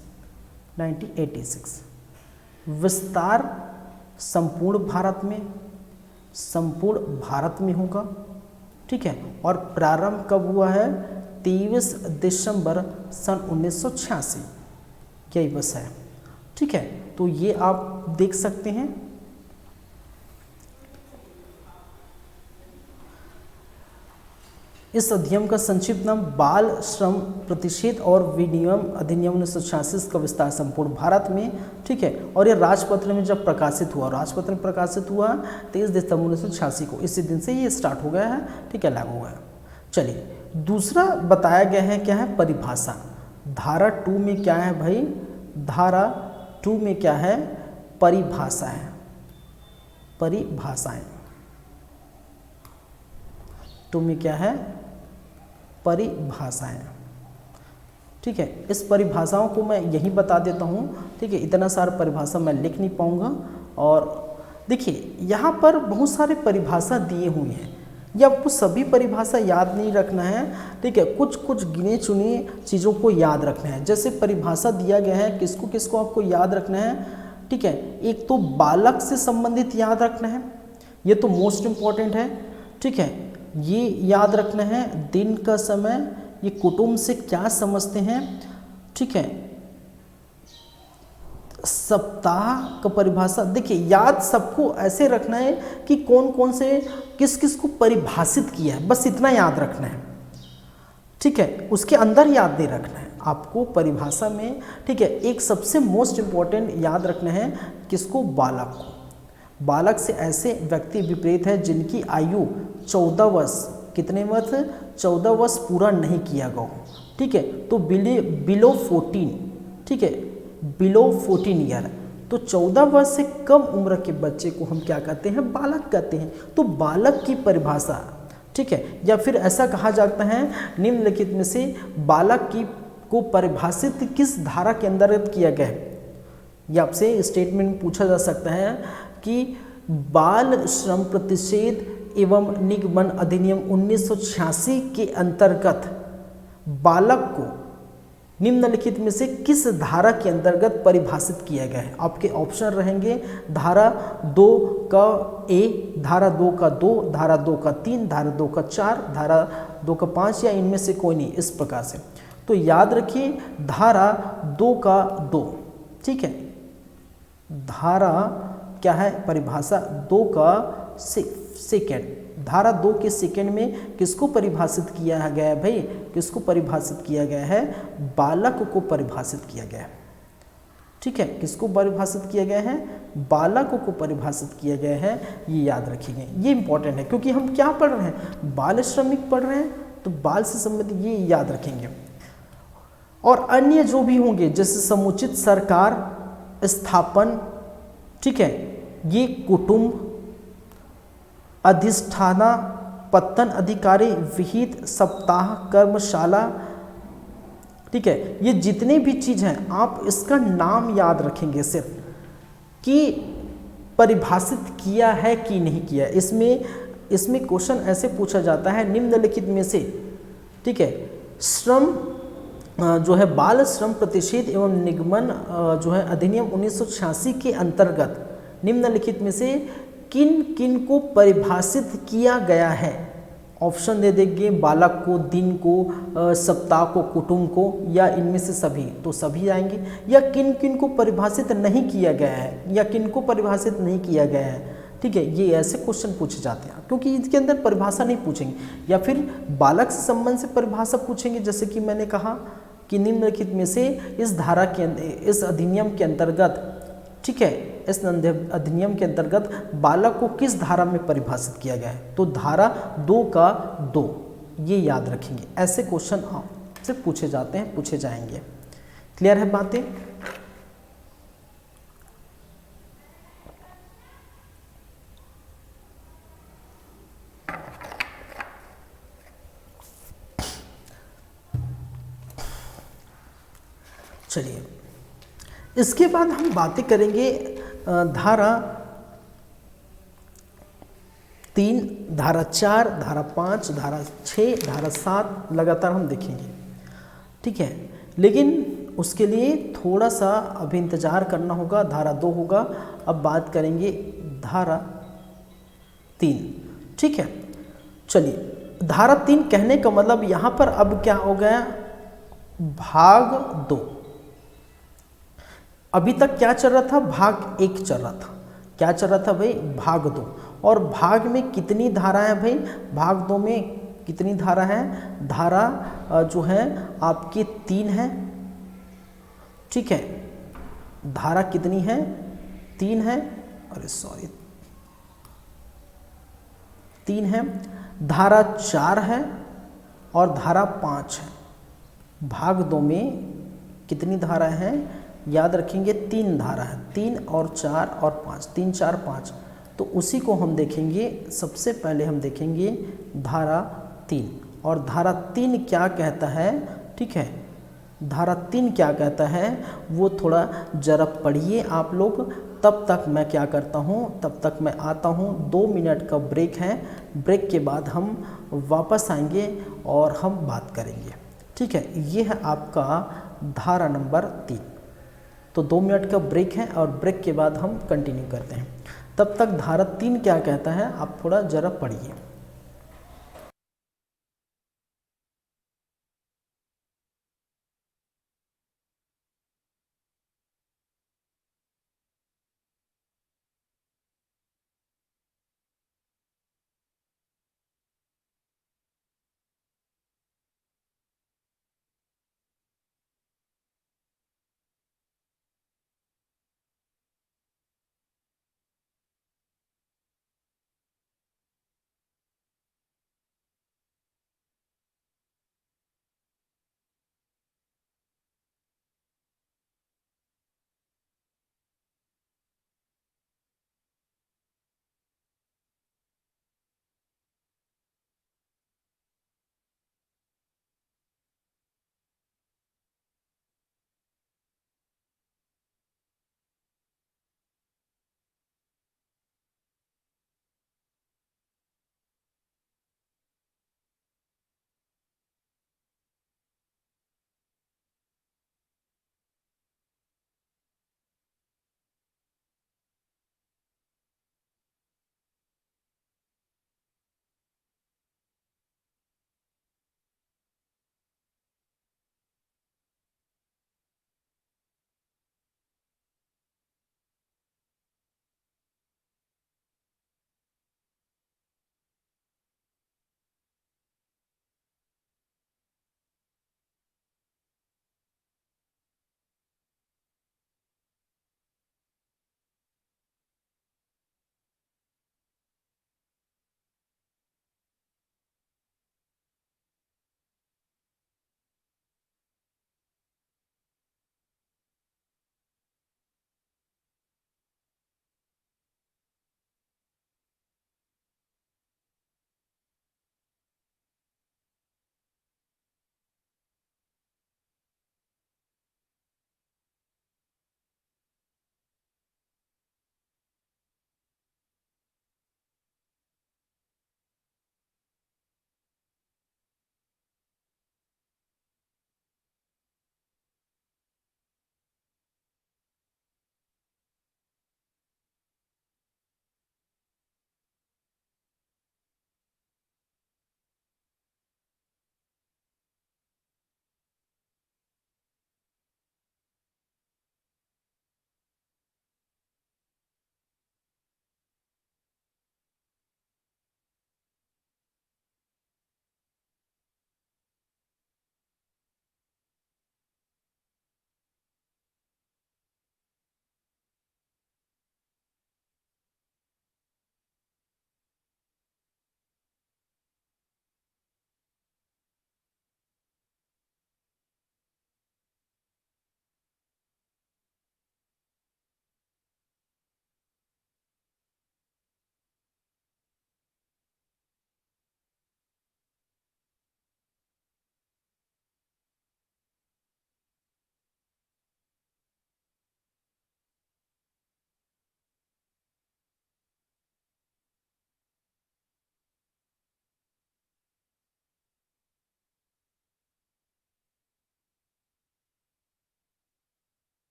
1986। विस्तार संपूर्ण भारत में होगा, ठीक है। और प्रारंभ कब हुआ है? 23 दिसंबर सन 1986, यही बस है, ठीक है। तो ये आप देख सकते हैं। इस अधिनियम का संक्षिप्त नाम बाल श्रम प्रतिषेध और विनियम अधिनियम 1986 का विस्तार संपूर्ण भारत में, ठीक है। और ये राजपत्र में जब प्रकाशित हुआ, 23 दिसंबर 1986 को, इसी दिन से ये स्टार्ट हो गया है, ठीक है, लागू हुआ है। चलिए दूसरा बताया गया है, क्या है? परिभाषा। धारा 2 में क्या है भाई? धारा 2 में क्या है? परिभाषा है, परिभाषाएं। 2 में क्या है? परिभाषाएं, ठीक है। इस परिभाषाओं को मैं यही बता देता हूँ, ठीक है। इतना सारा परिभाषा मैं लिख नहीं पाऊँगा। और देखिए यहाँ पर बहुत सारे परिभाषा दिए हुए हैं, ये आपको सभी परिभाषा याद नहीं रखना है, ठीक है। कुछ कुछ गिने चुने चीज़ों को याद रखना है। जैसे परिभाषा दिया गया है, किसको किसको आपको याद रखना है, ठीक है। एक तो बालक से संबंधित याद रखना है, ये तो मोस्ट इम्पॉर्टेंट है, ठीक है। ये याद रखना है, दिन का समय, ये कुटुंब से क्या समझते हैं, ठीक है। सप्ताह का परिभाषा, देखिए याद सबको ऐसे रखना है कि कौन कौन से किस किस को परिभाषित किया है, बस इतना याद रखना है, ठीक है। उसके अंदर याद नहीं रखना है आपको परिभाषा में, ठीक है। एक सबसे मोस्ट इम्पॉर्टेंट याद रखना है, किसको? बालक को। बालक से ऐसे व्यक्ति विपरीत है जिनकी आयु 14 वर्ष, कितने वर्ष? 14 वर्ष पूरा नहीं किया गया, ठीक है। तो बिलो 14, ठीक है, बिलो 14 ईयर। तो 14 वर्ष से कम उम्र के बच्चे को हम क्या कहते हैं? बालक कहते हैं। तो बालक की परिभाषा, ठीक है। या फिर ऐसा कहा जाता है, निम्नलिखित में से बालक को परिभाषित किस धारा के अंतर्गत किया गया है? ये आपसे स्टेटमेंट में पूछा जा सकता है कि बाल श्रम प्रतिषेध एवं निगमन अधिनियम 1986 के अंतर्गत बालक को निम्नलिखित में से किस धारा के अंतर्गत परिभाषित किया गया है? आपके ऑप्शन रहेंगे, धारा 2 का ए, धारा 2 का 2, धारा 2 का 3, धारा 2 का 4, धारा 2 का 5 या इनमें से कोई नहीं, इस प्रकार से। तो याद रखिए धारा 2 का 2, ठीक है। धारा क्या है? परिभाषा 2 का सेकेंड, धारा 2 के सेकेंड में किसको परिभाषित किया गया है भाई? किसको परिभाषित किया गया है? बालक को परिभाषित किया गया है, ठीक है। किसको परिभाषित किया गया है? बालक को परिभाषित किया गया है, ये याद रखिए, ये इंपॉर्टेंट है क्योंकि हम क्या पढ़ रहे हैं? बाल श्रमिक पढ़ रहे हैं, तो बाल से संबंधित ये याद रखेंगे। और अन्य जो भी होंगे जैसे समुचित सरकार स्थापन, ठीक है, ये कुटुंब, अधिष्ठाना, पत्तन अधिकारी, विहित, सप्ताह, कर्मशाला, ठीक है। ये जितने भी चीज़ हैं आप इसका नाम याद रखेंगे सिर्फ कि परिभाषित किया है कि नहीं किया। इसमें क्वेश्चन ऐसे पूछा जाता है, निम्नलिखित में से, ठीक है, श्रम जो है बाल श्रम प्रतिषेध एवं निगमन जो है अधिनियम 1986 के अंतर्गत निम्नलिखित में से किन किन को परिभाषित किया गया है? ऑप्शन दे देंगे, बालक को, दिन को, सप्ताह को, कुटुंब को, या इनमें से सभी, तो सभी आएंगे। या किन किन को परिभाषित नहीं किया गया है, या किन को परिभाषित नहीं किया गया है, ठीक है। ये ऐसे क्वेश्चन पूछे जाते हैं क्योंकि इसके अंदर परिभाषा नहीं पूछेंगे, या फिर बालक से संबंध से परिभाषा पूछेंगे, जैसे कि मैंने कहा कि निम्नलिखित में से इस धारा के, इस अधिनियम के अंतर्गत, ठीक है, इस अधिनियम के अंतर्गत बालक को किस धारा में परिभाषित किया गया है? तो धारा 2 का 2, ये याद रखेंगे। ऐसे क्वेश्चन आपसे पूछे जाते हैं, पूछे जाएंगे। क्लियर है बातें? चलिए इसके बाद हम बातें करेंगे धारा 3, धारा 4, धारा 5, धारा 6, धारा 7, लगातार हम देखेंगे, ठीक है। लेकिन उसके लिए थोड़ा सा अभी इंतज़ार करना होगा। धारा 2 होगा। अब बात करेंगे धारा 3। ठीक है, चलिए धारा 3 कहने का मतलब यहाँ पर अब क्या हो गया, भाग 2। अभी तक क्या चल रहा था, भाग 1 चल रहा था। क्या चल रहा था भाई, भाग 2। और भाग में कितनी धारा है भाई, भाग 2 में कितनी धारा है, धारा जो है आपकी 3 है। ठीक है, धारा कितनी है, 3 है, अरे सॉरी 3 है, धारा 4 है और धारा 5 है। भाग 2 में कितनी धारा है, याद रखेंगे 3 धारा है, 3 और 4 और 5, 3 4 5। तो उसी को हम देखेंगे। सबसे पहले हम देखेंगे धारा 3, और धारा 3 क्या कहता है। ठीक है, धारा 3 क्या कहता है वो थोड़ा जरा पढ़िए आप लोग। तब तक मैं क्या करता हूँ, तब तक मैं आता हूँ। 2 मिनट का ब्रेक है, ब्रेक के बाद हम वापस आएंगे और हम बात करेंगे। ठीक है, ये है आपका धारा नंबर 3। तो 2 मिनट का ब्रेक है और ब्रेक के बाद हम कंटिन्यू करते हैं। तब तक धारा 3 क्या कहता है आप थोड़ा ज़रा पढ़िए।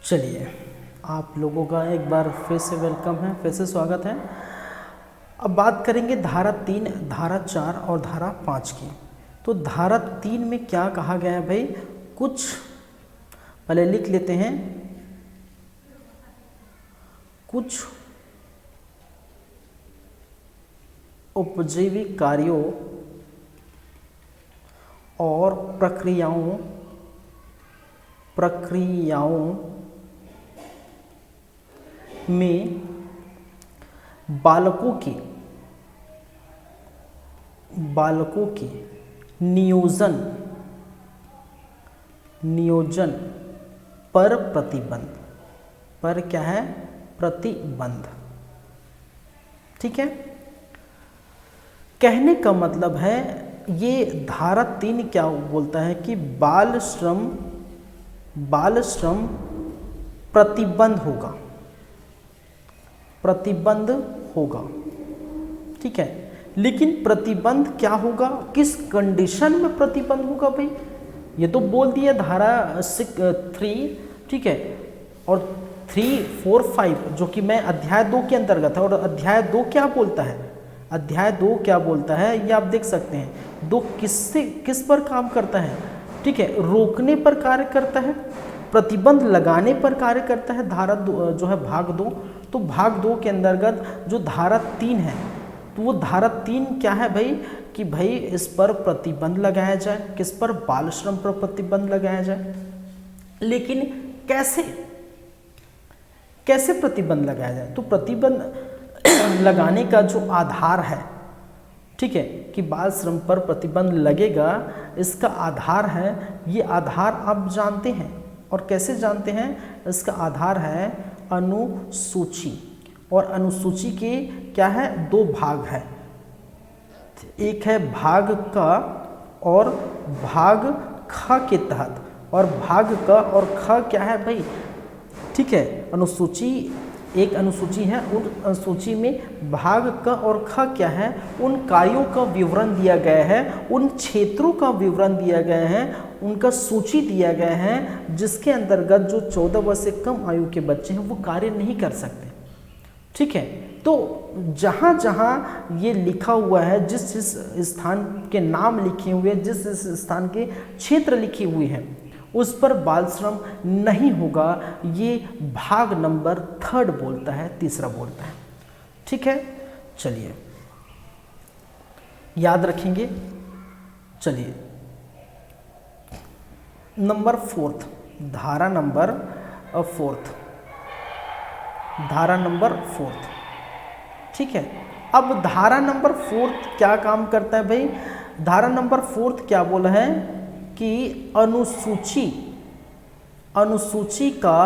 चलिए, आप लोगों का एक बार फिर से वेलकम है, फिर से स्वागत है। अब बात करेंगे धारा 3, धारा 4 और धारा 5 की। तो धारा 3 में क्या कहा गया है भाई, कुछ पहले लिख लेते हैं। कुछ उपजीवी कार्यों और प्रक्रियाओं में बालकों के नियोजन पर प्रतिबंध, पर क्या है, प्रतिबंध। ठीक है, कहने का मतलब है ये धारा 3 क्या बोलता है कि बाल श्रम प्रतिबंध होगा। ठीक है, लेकिन प्रतिबंध क्या होगा, किस कंडीशन में प्रतिबंध होगा भाई, ये तो बोल दिया धारा 3। ठीक है, और 3, 4, 5 जो कि मैं अध्याय 2 के अंतर्गत है। और अध्याय 2 क्या बोलता है, अध्याय 2 क्या बोलता है ये आप देख सकते हैं। 2 किस पर काम करता है, ठीक है, रोकने पर कार्य करता है, प्रतिबंध लगाने पर कार्य करता है। धारा जो है भाग 2, तो भाग 2 के अंतर्गत जो धारा 3 है, तो वो धारा 3 क्या है भाई कि भाई इस पर प्रतिबंध लगाया जाए, किस पर, बाल श्रम पर प्रतिबंध लगाया जाए। लेकिन कैसे प्रतिबंध लगाया जाए, तो प्रतिबंध लगाने का जो आधार है, ठीक है, कि बाल श्रम पर प्रतिबंध लगेगा, इसका आधार है, ये आधार आप जानते हैं। और कैसे जानते हैं, इसका आधार है अनुसूची। और अनुसूची के क्या है, 2 भाग है, एक है भाग का और भाग ख के तहत। और भाग का और ख क्या है भाई, ठीक है, अनुसूची, एक अनुसूची है, उन अनुसूची में भाग क और ख क्या है, उन कार्यों का विवरण दिया गया है, उन क्षेत्रों का विवरण दिया गया है, उनका सूची दिया गया है, जिसके अंतर्गत जो 14 वर्ष से कम आयु के बच्चे हैं वो कार्य नहीं कर सकते। ठीक है, तो जहाँ जहाँ ये लिखा हुआ है, जिस स्थान के नाम लिखे हुए हैं, जिस स्थान के क्षेत्र लिखे हुए हैं, उस पर बाल श्रम नहीं होगा, ये भाग नंबर 3 बोलता है, तीसरा बोलता है। ठीक है, चलिए याद रखेंगे। चलिए नंबर 4, धारा नंबर 4। ठीक है, अब धारा नंबर 4 क्या काम करता है भाई, धारा नंबर 4 क्या बोला है कि अनुसूची का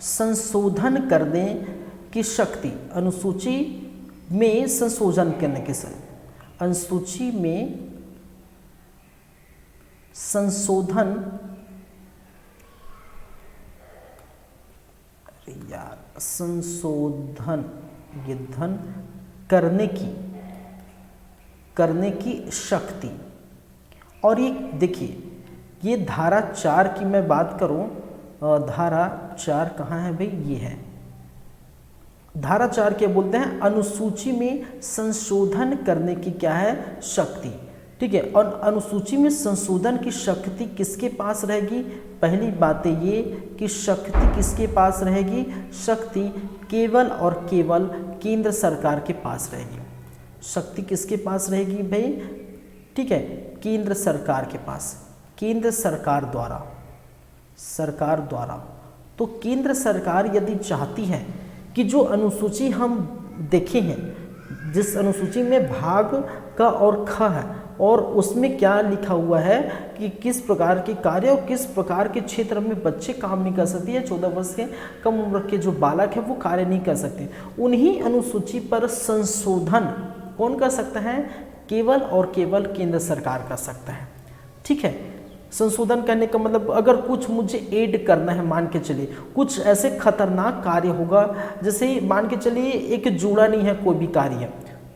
संशोधन करने की शक्ति, अनुसूची में संशोधन करने की शक्ति, अनुसूची में संशोधन करने की शक्ति। और ये देखिए, ये धारा 4 की मैं बात करूं, धारा 4 कहाँ है भाई, ये है धारा 4। क्या बोलते हैं, अनुसूची में संशोधन करने की क्या है, शक्ति। ठीक है, और अनुसूची में संशोधन की शक्ति किसके पास रहेगी, पहली बात है ये कि शक्ति किसके पास रहेगी, शक्ति केवल और केवल केंद्र सरकार के पास रहेगी। शक्ति किसके पास रहेगी भाई, ठीक है, केंद्र सरकार के पास, केंद्र सरकार द्वारा। तो केंद्र सरकार यदि चाहती है कि जो अनुसूची हम देखे हैं, जिस अनुसूची में भाग का और ख है, और उसमें क्या लिखा हुआ है कि किस प्रकार के कार्य और किस प्रकार के क्षेत्र में बच्चे काम नहीं कर सकते, या 14 वर्ष के कम उम्र के जो बालक है वो कार्य नहीं कर सकते, उन्हीं अनुसूची पर संशोधन कौन कर सकता है, केवल और केवल केंद्र सरकार कर सकता है। ठीक है, संशोधन करने का मतलब अगर कुछ मुझे ऐड करना है, मान के चलिए कुछ ऐसे खतरनाक कार्य होगा, जैसे मान के चलिए एक जुड़ा नहीं है कोई भी कार्य,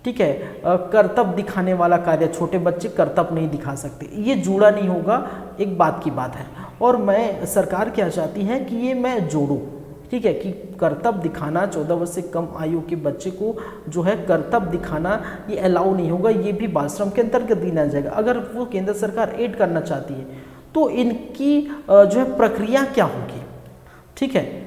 ठीक है, कर्तव्य दिखाने वाला कार्य, छोटे बच्चे कर्तव्य नहीं दिखा सकते, ये जुड़ा नहीं होगा, एक बात की बात है। और मैं सरकार क्या चाहती है कि ये मैं जोड़ूँ, ठीक है, कि कर्तव्य दिखाना 14 वर्ष से कम आयु के बच्चे को जो है कर्तव्य दिखाना ये अलाउ नहीं होगा, ये भी बाल श्रम के अंतर्गत गिना जाएगा। अगर वो केंद्र सरकार ऐड करना चाहती है तो इनकी जो है प्रक्रिया क्या होगी, ठीक है,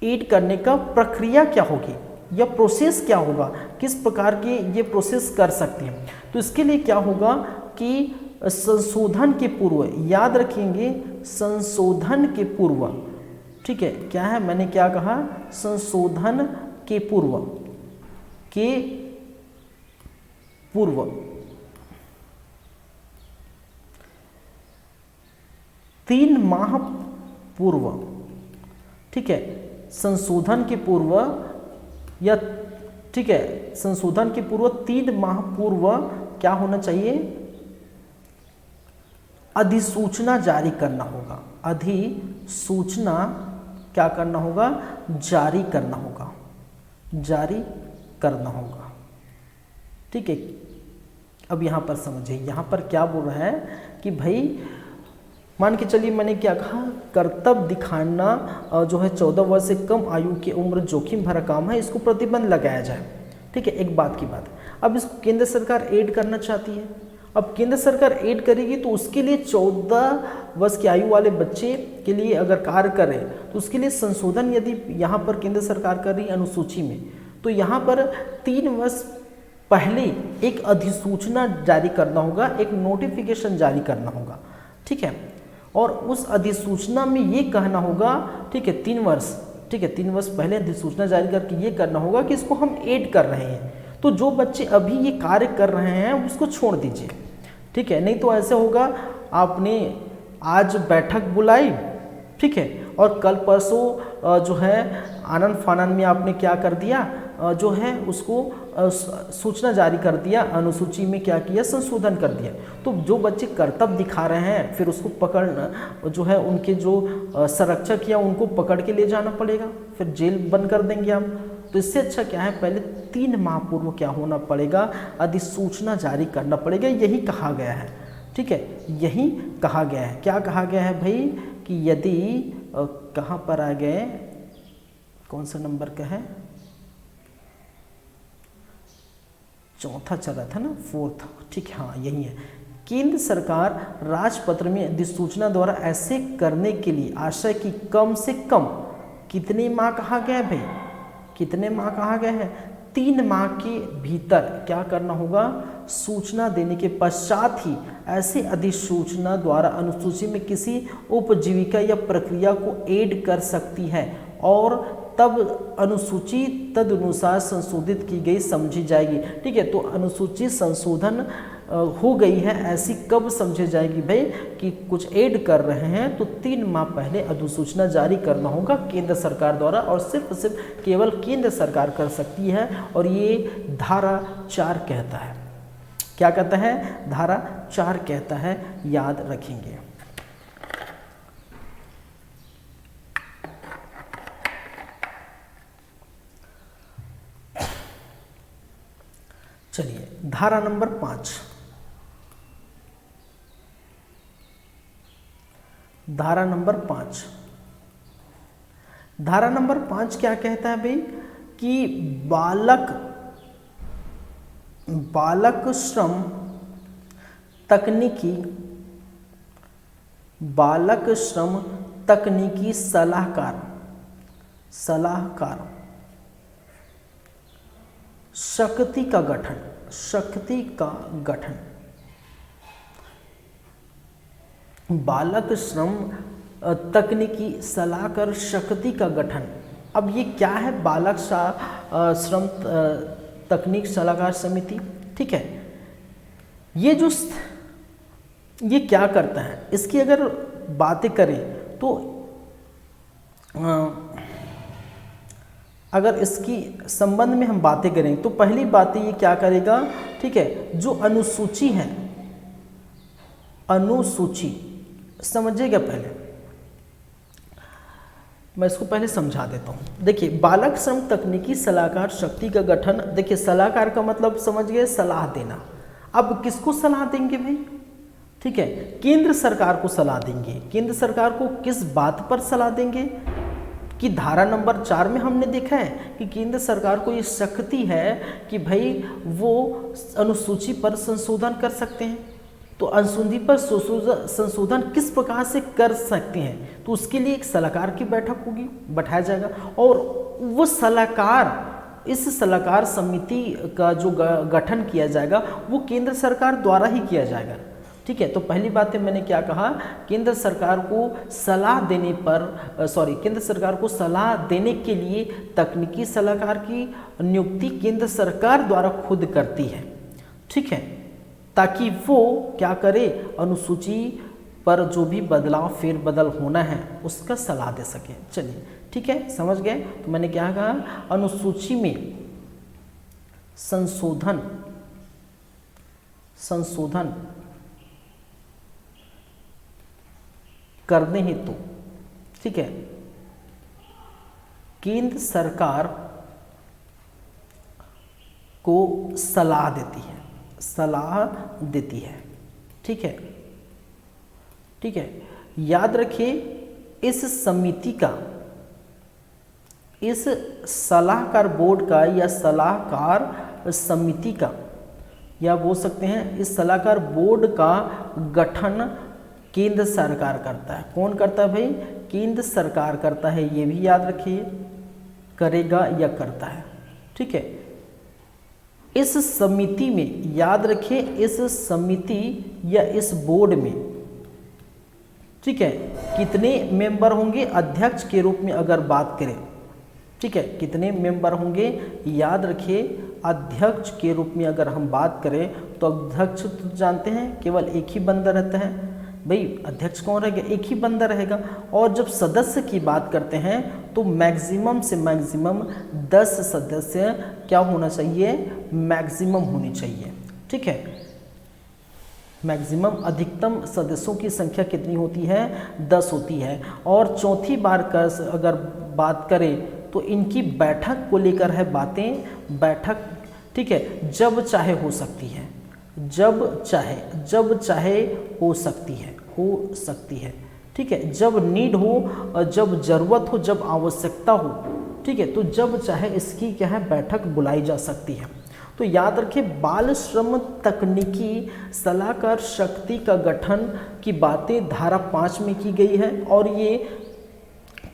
ऐड करने का प्रक्रिया क्या होगी या प्रोसेस क्या होगा, किस प्रकार की ये प्रोसेस कर सकते हैं। तो इसके लिए क्या होगा कि संशोधन के पूर्व, याद रखेंगे संशोधन के पूर्व, ठीक है, क्या है मैंने क्या कहा, संशोधन के पूर्व 3 माह पूर्व, ठीक है, संशोधन के पूर्व या ठीक है, संशोधन के पूर्व 3 माह पूर्व क्या होना चाहिए, अधिसूचना जारी करना होगा। अधिसूचना क्या करना होगा, जारी करना होगा, जारी करना होगा, ठीक है। अब यहाँ पर समझिए, यहाँ पर क्या बोल रहा है कि भाई मान के चलिए मैंने क्या कहा, कर्तव्य दिखाना जो है 14 वर्ष से कम आयु की उम्र जोखिम भरा काम है, इसको प्रतिबंध लगाया जाए, ठीक है, एक बात की बात है। अब इसको केंद्र सरकार ऐड करना चाहती है, अब केंद्र सरकार ऐड करेगी तो उसके लिए 14 वर्ष की आयु वाले बच्चे के लिए अगर कार्य करे तो उसके लिए संशोधन यदि यहाँ पर केंद्र सरकार कर रही अनुसूची में, तो यहाँ पर 3 वर्ष पहले एक अधिसूचना जारी करना होगा, एक नोटिफिकेशन जारी करना होगा, ठीक है, और उस अधिसूचना में ये कहना होगा, ठीक है, 3 वर्ष, ठीक है, 3 वर्ष पहले अधिसूचना जारी करके ये करना होगा कि इसको हम ऐड कर रहे हैं, तो जो बच्चे अभी ये कार्य कर रहे हैं उसको छोड़ दीजिए, ठीक है। नहीं तो ऐसे होगा, आपने आज बैठक बुलाई, ठीक है, और कल परसों जो है आनन फानन में आपने क्या कर दिया, जो है उसको सूचना जारी कर दिया, अनुसूची में क्या किया, संशोधन कर दिया। तो जो बच्चे कर्तव्य दिखा रहे हैं फिर उसको पकड़ जो है उनके जो संरक्षक या उनको पकड़ के ले जाना पड़ेगा, फिर जेल बंद कर देंगे हम। तो इससे अच्छा क्या है, पहले 3 माह पूर्व क्या होना पड़ेगा, अधिसूचना जारी करना पड़ेगा, यही कहा गया है, ठीक है, यही कहा गया है। क्या कहा गया है भाई कि यदि कहाँ पर आ गए, कौन सा नंबर का है, चौथा चल रहा था ना, 4th, ठीक है, हाँ यही है। केंद्र सरकार राजपत्र में अधिसूचना द्वारा ऐसे करने के लिए आशय की कम से कम कितने माह कहा गया है भाई, कितने माह कहा गया है, 3 माह के भीतर क्या करना होगा, सूचना देने के पश्चात ही ऐसे अधिसूचना द्वारा अनुसूची में किसी उपजीविका या प्रक्रिया को ऐड कर सकती है और तब अनुसूची तदनुसार संशोधित की गई समझी जाएगी, ठीक है। तो अनुसूची संशोधन हो गई है ऐसी कब समझी जाएगी भाई कि कुछ ऐड कर रहे हैं, तो 3 माह पहले अधिसूचना जारी करना होगा केंद्र सरकार द्वारा, और सिर्फ केवल केंद्र सरकार कर सकती है, और ये धारा 4 कहता है। क्या कहता है, धारा 4 कहता है, याद रखेंगे। चलिए धारा नंबर 5, धारा नंबर 5, धारा नंबर 5 क्या कहता है भाई कि बालक श्रम तकनीकी सलाहकार शक्ति का गठन, बालक श्रम तकनीकी सलाहकार शक्ति का गठन। अब ये क्या है, बालक श्रम तकनीक सलाहकार समिति, ठीक है, ये क्या करता है, इसकी अगर बातें करें तो अगर इसकी संबंध में हम बातें करें तो पहली बात ये क्या करेगा, ठीक है, जो अनुसूची है, अनुसूची समझिएगा, पहले मैं इसको पहले समझा देता हूँ। देखिए बालक श्रम तकनीकी सलाहकार शक्ति का गठन, देखिए सलाहकार का मतलब समझ गए, सलाह देना। अब किसको सलाह देंगे भाई, ठीक है, केंद्र सरकार को सलाह देंगे। केंद्र सरकार को किस बात पर सलाह देंगे कि धारा नंबर 4 में हमने देखा है कि केंद्र सरकार को ये शक्ति है कि भाई वो अनुसूची पर संशोधन कर सकते हैं। तो अनुसूची पर संशोधन किस प्रकार से कर सकते हैं, तो उसके लिए एक सलाहकार की बैठक होगी, बैठाया जाएगा, और वो सलाहकार, इस सलाहकार समिति का जो गठन किया जाएगा वो केंद्र सरकार द्वारा ही किया जाएगा। ठीक है, तो पहली बात है मैंने क्या कहा, केंद्र सरकार को सलाह देने पर केंद्र सरकार को सलाह देने के लिए तकनीकी सलाहकार की नियुक्ति केंद्र सरकार द्वारा खुद करती है। ठीक है, ताकि वो क्या करे, अनुसूची पर जो भी बदलाव फेरबदल होना है उसका सलाह दे सके। चलिए ठीक है, समझ गए। तो मैंने क्या कहा, अनुसूची में संशोधन करने हेतु, ठीक है, केंद्र सरकार को सलाह देती है। ठीक है, ठीक है, याद रखिए इस समिति का, इस सलाहकार बोर्ड का या सलाहकार समिति का, या बोल सकते हैं इस सलाहकार बोर्ड का गठन केंद्र सरकार करता है। कौन करता है भाई, केंद्र सरकार करता है, ये भी याद रखिए, करेगा या करता है। ठीक है, इस समिति में याद रखिए, इस समिति या इस बोर्ड में, ठीक है, कितने मेंबर होंगे अध्यक्ष के रूप में अगर बात करें। ठीक है, कितने मेंबर होंगे याद रखिए, अध्यक्ष के रूप में अगर हम बात करें तो अध्यक्ष तो जानते हैं केवल एक ही बंदा रहता है भाई, अध्यक्ष कौन रहेगा, एक ही बंदा रहेगा। और जब सदस्य की बात करते हैं तो मैक्सिमम से मैक्सिमम 10 सदस्य क्या होना चाहिए, मैक्सिमम होनी चाहिए। ठीक है, मैक्सिमम अधिकतम सदस्यों की संख्या कितनी होती है, 10 होती है। और चौथी बार का अगर बात करें तो इनकी बैठक को लेकर है बातें, बैठक, ठीक है, जब चाहे हो सकती है, जब चाहे हो सकती है। ठीक है, जब नीड हो, जब जरूरत हो, जब आवश्यकता हो, ठीक है, तो जब चाहे इसकी क्या है, बैठक बुलाई जा सकती है। तो याद रखिए, बाल श्रम तकनीकी सलाहकार शक्ति का गठन की बातें धारा 5 में की गई है, और ये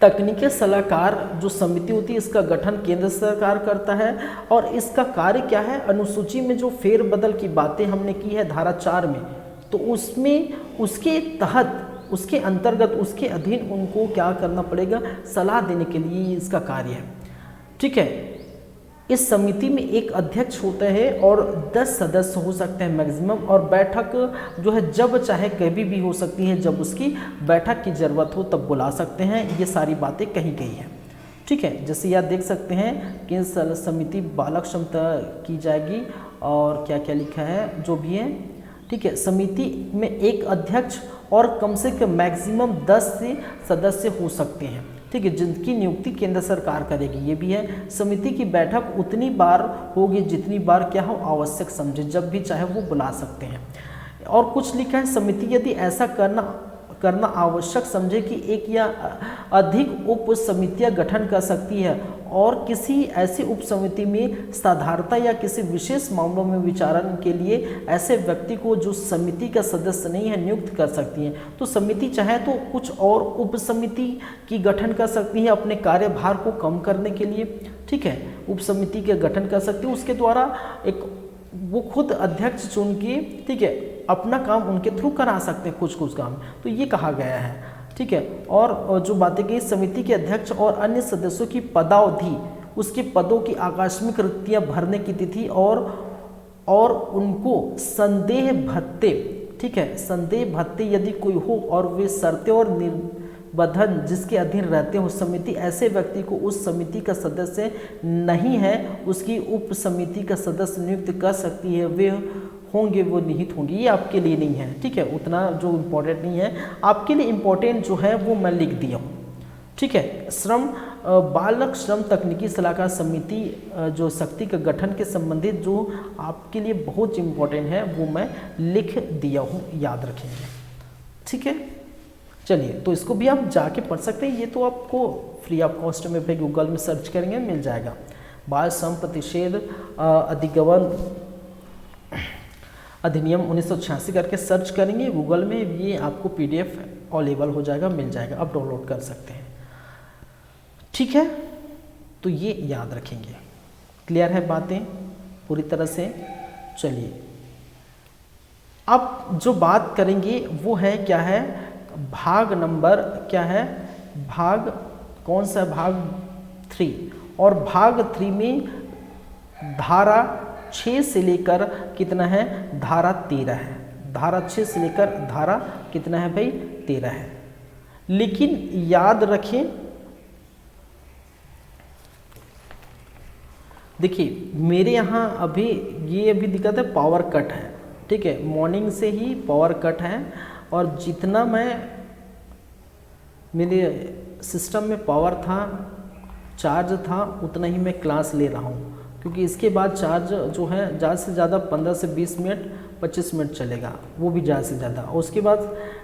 तकनीकी सलाहकार जो समिति होती है इसका गठन केंद्र सरकार करता है, और इसका कार्य क्या है, अनुसूची में जो फेरबदल की बातें हमने की है धारा 4 में, तो उसमें उसके तहत, उसके अंतर्गत, उसके अधीन उनको क्या करना पड़ेगा, सलाह देने के लिए इसका कार्य है। ठीक है, इस समिति में एक अध्यक्ष होता है और 10 सदस्य हो सकते हैं मैक्सिमम, और बैठक जो है जब चाहे कभी भी हो सकती है, जब उसकी बैठक की ज़रूरत हो तब बुला सकते हैं। ये सारी बातें कही गई हैं। ठीक है, जैसे यह देख सकते हैं कि समिति बालक क्षमता की जाएगी, और क्या क्या लिखा है जो भी है। ठीक है, समिति में एक अध्यक्ष और कम से कम मैक्सिमम 10 से सदस्य हो सकते हैं। ठीक है, जिनकी नियुक्ति केंद्र सरकार करेगी, ये भी है। समिति की बैठक उतनी बार होगी जितनी बार क्या हो आवश्यक समझे, जब भी चाहे वो बुला सकते हैं। और कुछ लिखा है, समिति यदि ऐसा करना आवश्यक समझे कि एक या अधिक उप समितियां गठन कर सकती है, और किसी ऐसी उप समिति में साधारणता या किसी विशेष मामलों में विचारण के लिए ऐसे व्यक्ति को जो समिति का सदस्य नहीं है नियुक्त कर सकती है। तो समिति चाहे तो कुछ और उप समिति की गठन कर सकती है अपने कार्यभार को कम करने के लिए। ठीक है, उप समिति के गठन कर सकती है, उसके द्वारा एक वो खुद अध्यक्ष चुन के, ठीक है, अपना काम उनके थ्रू करा सकते हैं कुछ काम। तो ये कहा गया है। ठीक है, और जो बातें की, समिति के अध्यक्ष और अन्य सदस्यों की पदावधि, उसके पदों की आकस्मिक रिक्तियां भरने की तिथि, और उनको संदेह भत्ते, ठीक है, संदेह भत्ते यदि कोई हो और वे शर्तें और निबंधन जिसके अधीन रहते हो, समिति ऐसे व्यक्ति को उस समिति का सदस्य नहीं है उसकी उप समिति का सदस्य नियुक्त कर सकती है। वे होंगे वो निहित होंगे, ये आपके लिए नहीं है। ठीक है, उतना जो इम्पोर्टेंट नहीं है, आपके लिए इम्पोर्टेंट जो है वो मैं लिख दिया हूँ। ठीक है, श्रम बालक श्रम तकनीकी सलाहकार समिति जो शक्ति का गठन के संबंधित जो आपके लिए बहुत इम्पोर्टेंट है वो मैं लिख दिया हूँ, याद रखेंगे। ठीक है, चलिए तो इसको भी आप जाके पढ़ सकते हैं, ये तो आपको फ्री ऑफ कॉस्ट में भाई गूगल में सर्च करेंगे मिल जाएगा। बाल श्रम प्रतिषेध अधिगमन अधिनियम 1986 करके सर्च करेंगे गूगल में, ये आपको PDF अवेलेबल हो जाएगा, मिल जाएगा, आप डाउनलोड कर सकते हैं। ठीक है, तो ये याद रखेंगे। क्लियर है बातें पूरी तरह से? चलिए अब जो बात करेंगे वो है क्या है, भाग नंबर क्या है, भाग कौन सा, भाग 3। और भाग 3 में धारा 6 से लेकर कितना है, धारा 13 है। धारा 6 से लेकर धारा कितना है भाई, 13 है। लेकिन याद रखें, देखिए मेरे यहाँ अभी ये अभी दिक्कत है, पावर कट है। ठीक है, मॉर्निंग से ही पावर कट है और जितना मैं मेरे सिस्टम में पावर था, चार्ज था, उतना ही मैं क्लास ले रहा हूँ, क्योंकि इसके बाद चार्ज जो है ज़्यादा से ज़्यादा 15 से 20 मिनट 25 मिनट चलेगा, वो भी ज़्यादा से ज़्यादा। और उसके बाद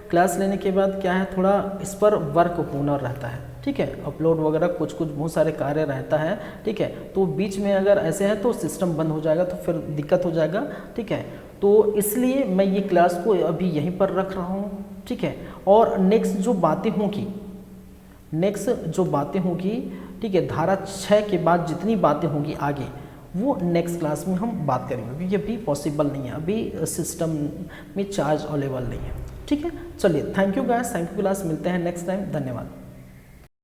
क्लास लेने के बाद क्या है, थोड़ा इस पर वर्क होना रहता है। ठीक है, अपलोड वगैरह कुछ बहुत सारे कार्य रहता है। ठीक है, तो बीच में अगर ऐसे है तो सिस्टम बंद हो जाएगा, तो फिर दिक्कत हो जाएगा। ठीक है, तो इसलिए मैं ये क्लास को अभी यहीं पर रख रहा हूँ। ठीक है, और नेक्स्ट जो बातें होंगी, ठीक है, धारा 6 के बाद जितनी बातें होंगी आगे, वो नेक्स्ट क्लास में हम बात करेंगे, क्योंकि अभी पॉसिबल नहीं है, अभी सिस्टम में चार्ज अवेलेबल नहीं है। ठीक है, चलिए thank you guys, thank you class, मिलते हैं नेक्स्ट टाइम, धन्यवाद।